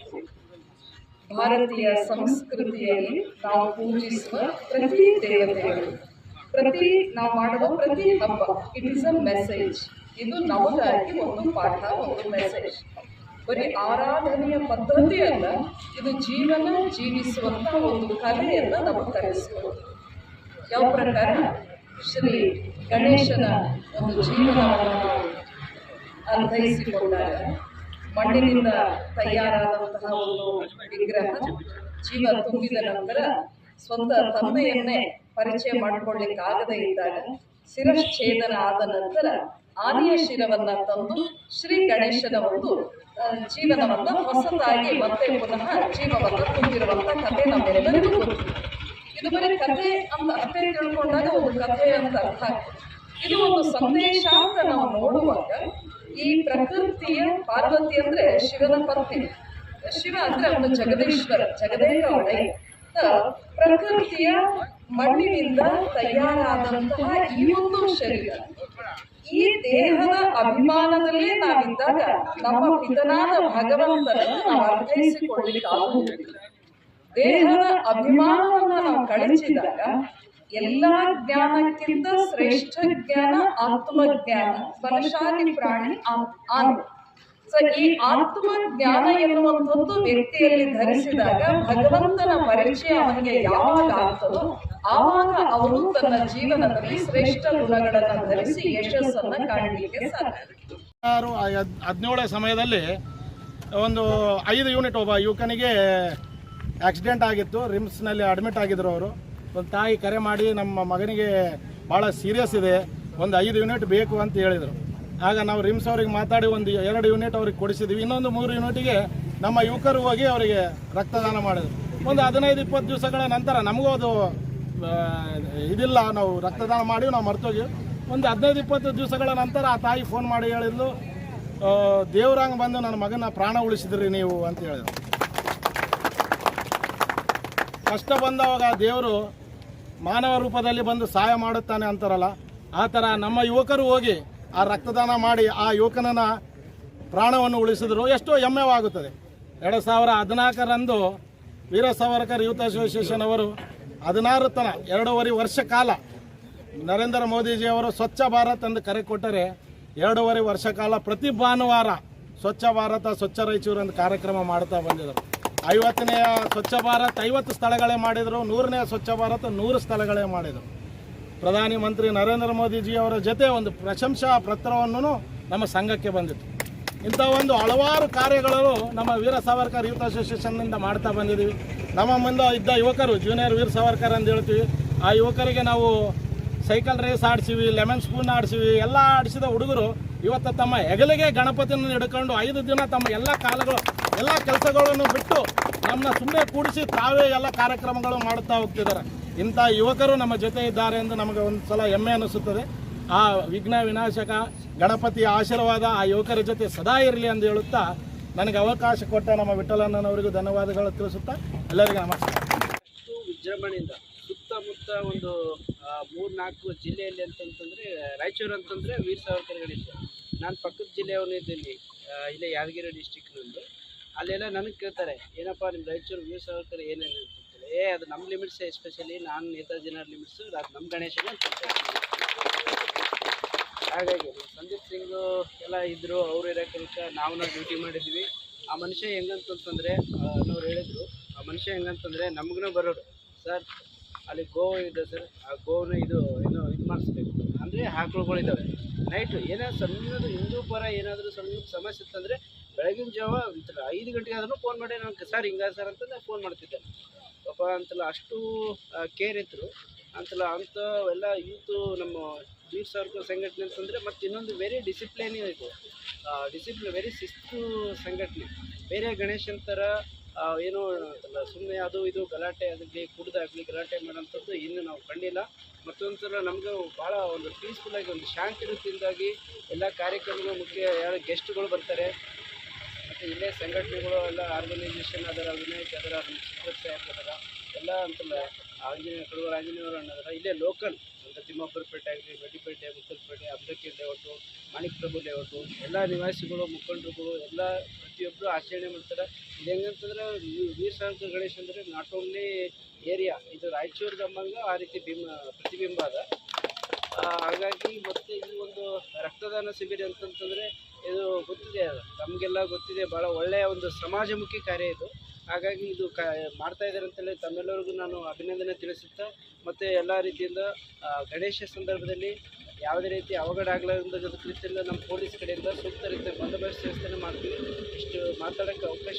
ಭಾರತೀಯ ಸಂಸ್ಕೃತಿಯಲ್ಲಿ ನಾವು ಪೂಜಿಸುವ ಪ್ರತಿ ದೇವತೆಗಳು, ನಾವು ಮಾಡುವ ಪ್ರತಿ ಹಬ್ಬ, ಇಟ್ ಇಸ್ ಅ ಮೆಸೇಜ್. ಇದು ನಮಗಾಗಿ ಒಂದು ಪಾಠ, ಒಂದು ಮೆಸೇಜ್. ಬರೀ ಆರಾಧನೆಯ ಪದ್ಧತಿ ಅಲ್ಲ, ಇದು ಜೀವನ ಜೀವಿಸುವಂತ ಒಂದು ಕಲೆಯನ್ನು ನಮಗೆ ಕಲಿಸಿಕೊಡುತ್ತೆ. ಯಾವ ಪ್ರಕಾರ ಶ್ರೀ ಗಣೇಶನ ಒಂದು ಜೀವನವನ್ನು ಅರ್ಥೈಸಿಕೊಂಡಾಗ ಮಣ್ಣಿನಿಂದ ತಯಾರಾದಂತಹ ಒಂದು ವಿಗ್ರಹ ಜೀವ ತುಂಬಿದ ನಂತರ ಸ್ವಂತ ತಂದೆಯನ್ನೇ ಪರಿಚಯ ಮಾಡಿಕೊಳ್ಳಿಕ್ಕಾಗದೇ ಇದ್ದಾಗ ಶಿರಶ್ಛೇದನ ಆದ ನಂತರ ಆದಿಯ ಶಿರವನ್ನ ತಂದು ಶ್ರೀ ಗಣೇಶನ ಒಂದು ಜೀವನವನ್ನ ಹೊಸದಾಗಿ ಮತ್ತೆ ಪುನಃ ಜೀವವನ್ನ ತುಂಬಿರುವಂತ ಕಥೆ ನಮ್ಮೆಲ್ಲರಿಗೂ ಗೊತ್ತು. ಇದು ಬರೀ ಕಥೆ ಅಂತ ಅರ್ಥ ತಿಳ್ಕೊಂಡಾಗ ಒಂದು ಕಥೆ ಅಂತ ಅರ್ಥ ಆಗ್ತದೆ. ಇದು ಒಂದು ಸಂದೇಶ ಅಂತ ನಾವು ನೋಡುವಾಗ ಈ ಪ್ರಕೃತಿಯ ಪಾರ್ವತಿ ಅಂದ್ರೆ ಶಿವನ ಪತ್ನಿ, ಶಿವ ಅಂದ್ರೆ ಅವನು ಜಗದೀಶ್ವರ, ಜಗದೇಕ ಒಡೆಯ. ಪ್ರಕೃತಿಯ ಮಣ್ಣಿನಿಂದ ತಯಾರಾದಂತಹ ಈ ಒಂದು ಶರೀರ, ಈ ದೇಹದ ಅಭಿಮಾನದಲ್ಲೇ ನಾವಿದ್ದಾಗ ನಮ್ಮ ಪಿತನಾದ ಭಗವಂತನನ್ನು ನಾವು ಅರ್ಥೈಸಿಕೊಳ್ಳಲಿಕ್ಕಾಗುವುದಿಲ್ಲ. ದೇಹದ ಅಭಿಮಾನವನ್ನು ನಾವು ಕಳಚಿದಾಗ ಎಲ್ಲಾ ಜ್ಞಾನಕ್ಕಿಂತ ಶ್ರೇಷ್ಠ ಜ್ಞಾನ ಆತ್ಮಜ್ಞಾನ, ಬಲಶಾಲಿ ಪ್ರಾಣಿ ಆತ್ಮ. ಸೊ ಈ ಆತ್ಮಜ್ಞಾನ ಎನ್ನುವಂಥದ್ದು ವ್ಯಕ್ತಿಯಲ್ಲಿ ಧರಿಸಿದಾಗ ಭಗವಂತನ ಪರಿಚಯ ಅವನಿಗೆ ಯಾವಾಗ ಆಗ್ತದೋ ಆವಾಗ ಅವನು ತನ್ನ ಜೀವನದಲ್ಲಿ ಶ್ರೇಷ್ಠ ಗುಣಗಳನ್ನು ಧರಿಸಿ ಯಶಸ್ಸನ್ನ ಕಾಣಲಿಕ್ಕೆ ಸಾಧ್ಯ. 17 ಸಮಯದಲ್ಲಿ ಒಂದು 5 ಯೂನಿಟ್ ಒಬ್ಬ ಯುವಕನಿಗೆ ಆಕ್ಸಿಡೆಂಟ್ ಆಗಿತ್ತು. ರಿಮ್ಸ್ನಲ್ಲಿ ಅಡ್ಮಿಟ್ ಆಗಿದ್ರು. ಅವರು ಒಂದು ತಾಯಿ ಕರೆ ಮಾಡಿ ನಮ್ಮ ಮಗನಿಗೆ ಭಾಳ ಸೀರಿಯಸ್ ಇದೆ, ಒಂದು 5 ಯೂನಿಟ್ ಬೇಕು ಅಂತ ಹೇಳಿದರು. ಆಗ ನಾವು ರಿಮ್ಸ್ ಅವ್ರಿಗೆ ಮಾತಾಡಿ ಒಂದು 2 ಯೂನಿಟ್ ಅವ್ರಿಗೆ ಕೊಡಿಸಿದ್ವಿ. ಇನ್ನೊಂದು 3 ಯೂನಿಟಿಗೆ ನಮ್ಮ ಯುವಕರು ಹೋಗಿ ಅವರಿಗೆ ರಕ್ತದಾನ ಮಾಡಿದ್ರು. ಒಂದು 15-20 ದಿವಸಗಳ ನಂತರ ನಮಗೂ ಅದು ಇದಿಲ್ಲ, ನಾವು ರಕ್ತದಾನ ಮಾಡಿ ನಾವು ಮರ್ತೋಗಿ. ಒಂದು 15-20 ದಿವಸಗಳ ನಂತರ ಆ ತಾಯಿ ಫೋನ್ ಮಾಡಿ ಹೇಳಿದ್ಲು, ದೇವ್ರಂಗೆ ಬಂದು ನನ್ನ ಮಗನ ಪ್ರಾಣ ಉಳಿಸಿದ್ರಿ ನೀವು ಅಂತ ಹೇಳಿದ್ರು. ಕಷ್ಟ ಬಂದವಾಗ ದೇವರು ಮಾನವ ರೂಪದಲ್ಲಿ ಬಂದು ಸಹಾಯ ಮಾಡುತ್ತಾನೆ ಅಂತಾರಲ್ಲ, ಆ ಥರ ನಮ್ಮ ಯುವಕರು ಹೋಗಿ ಆ ರಕ್ತದಾನ ಮಾಡಿ ಆ ಯುವಕನ ಪ್ರಾಣವನ್ನು ಉಳಿಸಿದ್ರು. ಎಷ್ಟೋ ಹೆಮ್ಮೆವಾಗುತ್ತದೆ. 2014ರಂದು ವೀರ ಸಾವರ್ಕರ್ ಯೂತ್ ಅಸೋಸಿಯೇಷನ್ ಅವರು 16 ತನ 2.5 ವರ್ಷ ಕಾಲ ನರೇಂದ್ರ ಮೋದಿಜಿಯವರು ಸ್ವಚ್ಛ ಭಾರತ್ ಎಂದು ಕರೆ ಕೊಟ್ಟರೆ 2.5 ವರ್ಷ ಕಾಲ ಪ್ರತಿ ಭಾನುವಾರ ಸ್ವಚ್ಛ ಭಾರತ ಸ್ವಚ್ಛ ರಾಯಚೂರು ಅಂತ ಕಾರ್ಯಕ್ರಮ ಮಾಡ್ತಾ ಬಂದಿದ್ದರು. 50ನೇ ಸ್ವಚ್ಛ ಭಾರತ್ 50 ಸ್ಥಳಗಳೇ ಮಾಡಿದರು, 100ನೇ ಸ್ವಚ್ಛ ಭಾರತ್ 100 ಸ್ಥಳಗಳೇ ಮಾಡಿದರು. ಪ್ರಧಾನಿ ಮಂತ್ರಿ ನರೇಂದ್ರ ಮೋದಿಜಿಯವರ ಜೊತೆ ಒಂದು ಪ್ರಶಂಸಾ ಪತ್ರವನ್ನು ನಮ್ಮ ಸಂಘಕ್ಕೆ ಬಂದಿತ್ತು. ಇಂಥ ಒಂದು ಹಲವಾರು ಕಾರ್ಯಗಳು ನಮ್ಮ ವೀರ ಸಾವರ್ಕರ್ ಯೂತ್ ಅಸೋಸಿಯೇಷನ್ನಿಂದ ಮಾಡ್ತಾ ಬಂದಿದ್ದೀವಿ. ನಮ್ಮ ಮುಂದೆ ಇದ್ದ ಯುವಕರು ಜೂನಿಯರ್ ವೀರ ಸಾವರ್ಕರ್ ಅಂತ ಹೇಳ್ತೀವಿ. ಆ ಯುವಕರಿಗೆ ನಾವು ಸೈಕಲ್ ರೇಸ್ ಆಡಿಸಿವಿ, ಲೆಮನ್ ಸ್ಪೂನ್ ಆಡಿಸಿವಿ. ಎಲ್ಲ ಆಡಿಸಿದ ಹುಡುಗರು ಇವತ್ತು ತಮ್ಮ ಹೆಗಲಿಗೆ ಗಣಪತಿಯನ್ನು ಹಿಡ್ಕೊಂಡು 5 ದಿನ ತಮ್ಮ ಎಲ್ಲ ಕೆಲಸಗಳನ್ನು ಬಿಟ್ಟು ನಮ್ಮನ್ನ ಸುಮ್ಮನೆ ಕೂಡಿಸಿ ತಾವೇ ಎಲ್ಲ ಕಾರ್ಯಕ್ರಮಗಳು ಮಾಡುತ್ತಾ ಹೋಗ್ತಿದ್ದಾರೆ. ಇಂಥ ಯುವಕರು ನಮ್ಮ ಜೊತೆ ಇದ್ದಾರೆ ಎಂದು ನಮಗೆ ಒಂದು ಸಲ ಹೆಮ್ಮೆ ಅನಿಸುತ್ತದೆ. ಆ ವಿಘ್ನ ವಿನಾಶಕ ಗಣಪತಿಯ ಆಶೀರ್ವಾದ ಆ ಯುವಕರ ಜೊತೆ ಸದಾ ಇರಲಿ ಅಂತ ಹೇಳುತ್ತಾ ನನಗೆ ಅವಕಾಶ ಕೊಟ್ಟ ನಮ್ಮ ವಿಠಲಣ್ಣನವರಿಗೂ ಧನ್ಯವಾದಗಳು ತಿಳಿಸುತ್ತಾ ಎಲ್ಲರಿಗೂ ನಮಸ್ಕಾರ. ವಿಜೃಂಭಣೆಯಿಂದ ಸುತ್ತಮುತ್ತ ಒಂದು 3-4 ಜಿಲ್ಲೆಯಲ್ಲಿ ಅಂತಂತಂದರೆ ರಾಯಚೂರು ಅಂತಂದರೆ ವೀರ ಸಾವರ್ಕರ್ ಗಣೇಶ. ನಾನು ಪಕ್ಕದ ಜಿಲ್ಲೆಯವನಿದ್ದೀನಿ, ಇಲ್ಲೇ ಯಾದಗಿರಿ ಡಿಸ್ಟಿಕ್ನಂದು. ಅಲ್ಲೆಲ್ಲ ನನಗೆ ಕೇಳ್ತಾರೆ, ಏನಪ್ಪ ನಿಮ್ಮ ರಾಯಚೂರು ವೀರ ಸಾವರ್ಕರ್ ಏನೇನು ಅಂತಂತಾರೆ. ಅದು ನಮ್ಮ ಲಿಮಿಟ್ಸ್, ಎಸ್ಪೆಷಲಿ ನಾನು ನೇತಾಜಿನವ್ರ ಲಿಮಿಟ್ಸು, ಅದು ನಮ್ಮ ಗಣೇಶನ ಅಂತ. ಹಾಗಾಗಿ ನಮ್ಮ ಸಂದೀಪ್ ಸಿಂಗು ಎಲ್ಲ ಇದ್ದರು, ಅವ್ರು ಇರೋ ತನಕ ನಾವು ಡ್ಯೂಟಿ ಮಾಡಿದ್ವಿ. ಆ ಮನುಷ್ಯ ಹೆಂಗಂತಂತಂದರೆ ಅವ್ರು ಹೇಳಿದ್ರು, ಆ ಮನುಷ್ಯ ಹೆಂಗಂತಂದರೆ ನಮಗೂ ಬರೋರು, ಸರ್ ಅಲ್ಲಿ ಗೋವು ಇದೆ ಸರ್, ಆ ಗೋವನ್ನ ಇದು ಮಾಡಿಸ್ಬೇಕು ಅಂದರೆ ಆಕಳುಗಳಿದ್ದಾವೆ. ನೈಟು ಏನಾದ್ರು ಸಣ್ಣದು ಹಿಂದೂ ಪರ ಏನಾದರೂ ಸಣ್ಣ ಸಮಸ್ಯೆ ಇತ್ತಂದರೆ ಬೆಳಗಿನ ಜಾವ 5 ಗಂಟೆಗೆ ಆದ್ರೂ ಫೋನ್ ಮಾಡಿ ನನಗೆ ಸರ್ ಹಿಂಗ ಸರ್ ಅಂತಂದು ಫೋನ್ ಮಾಡ್ತಿದ್ದೆ ಪಾಪ ಅಂತಲ್ಲ. ಅಷ್ಟು ಕೇರ್ ಇದ್ರು ಅಂತಲ್ಲ. ಅಂಥವೆಲ್ಲ ಯೂತು ನಮ್ಮ ವೀರ ಸಾವರ್ಕರ್ ಸಂಘಟನೆ ಅಂತಂದರೆ ಮತ್ತು ಇನ್ನೊಂದು ವೆರಿ ಡಿಸಿಪ್ಲಿನ್ ಇದೆ, ವೆರಿ ಶಿಸ್ತು ಸಂಘಟನೆ. ಬೇರೆ ಗಣೇಶನ ಥರ ಏನೋ ಅಂತಲ್ಲ ಸುಮ್ಮನೆ ಅದು ಇದು ಗಲಾಟೆ ಆಗಲಿ ಕುಡ್ದಾಗಲಿ ಗಲಾಟೆ ಮಾಡೋಂಥದ್ದು ಇನ್ನೂ ನಾವು ಕಂಡಿಲ್ಲ. ಮತ್ತೊಂದು ಸಲ ನಮಗೂ ಭಾಳ ಒಂದು ಪೀಸ್ಫುಲ್ಲಾಗಿ ಒಂದು ಶಾಂತಿ ರೀತಿಯಿಂದಾಗಿ ಎಲ್ಲ ಕಾರ್ಯಕ್ರಮಗಳು ಮುಖ್ಯ ಯಾರು ಗೆಸ್ಟ್ಗಳು ಬರ್ತಾರೆ. ಮತ್ತು ಇಲ್ಲೇ ಸಂಘಟನೆಗಳು ಎಲ್ಲ ಆರ್ಗನೈಸೇಷನ್ ಅದರ ವಿನಾಯಕ್ ಅದರ ಚಿತ್ರತ್ ಸಾಹೇಬ್ ಅದರ ಎಲ್ಲ ಅಂತಲ್ಲ ಆಂಜನೇಯ ಕಡೂರು ಆಂಜನೇಯವರು ಅನ್ನೋದರ ಇಲ್ಲೇ ಲೋಕಲ್ ಅಂತ ತಿಮ್ಮಾಪುರ ಪೇಟೆ ಆಗಲಿ, ಮೆಡ್ಡಿಪೇಟೆ, ಮುತ್ತಲಪೇಟೆ, ಅಬ್ದಕ್ಕಿ ಲೇಔಟು, ಮಾಣಿಕ್ ಪ್ರಭು ಲೇಔಟು ಎಲ್ಲ ನಿವಾಸಿಗಳು ಮುಖಂಡರುಗಳು ಎಲ್ಲ ಪ್ರತಿಯೊಬ್ಬರು ಆಚರಣೆ ಮಾಡ್ತಾರೆ. ಇದು ಹೆಂಗಂತಂದ್ರೆ ವೀರ ಸಾವರ್ಕರ್ ಗಣೇಶ ಅಂದರೆ ನಾಟ್ ಓನ್ಲಿ ಏರಿಯಾ, ಇದು ರಾಯಚೂರು ಗಮ್ಮಂಗ ಆ ರೀತಿ ಪ್ರತಿಬಿಂಬ ಅದ. ಹಾಗಾಗಿ ಮತ್ತು ಈ ಒಂದು ರಕ್ತದಾನ ಶಿಬಿರ ಅಂತಂತಂದರೆ ಇದು ಗೊತ್ತಿದೆ, ನಮಗೆಲ್ಲ ಗೊತ್ತಿದೆ, ಭಾಳ ಒಳ್ಳೆಯ ಒಂದು ಸಮಾಜಮುಖಿ ಕಾರ್ಯ ಇದು. ಹಾಗಾಗಿ ಇದು ಮಾಡ್ತಾ ಇದ್ದಾರೆ ಅಂತೇಳಿ ತಮ್ಮೆಲ್ಲರಿಗೂ ನಾನು ಅಭಿನಂದನೆ ತಿಳಿಸುತ್ತಾ, ಮತ್ತು ಎಲ್ಲ ರೀತಿಯಿಂದ ಗಣೇಶ ಸಂದರ್ಭದಲ್ಲಿ ಯಾವುದೇ ರೀತಿ ಅವಘಡ ಆಗಲಾರ್ದ ರೀತಿಯಿಂದ ನಮ್ಮ ಪೊಲೀಸ್ ಕಡೆಯಿಂದ ಸೂಕ್ತ ರೀತಿಯ ಬಂದೋಬಸ್ತ್ ವ್ಯವಸ್ಥೆ ಮಾಡ್ತೀವಿ. ಇಷ್ಟು ಮಾತಾಡೋಕ್ಕೆ ಅವಕಾಶ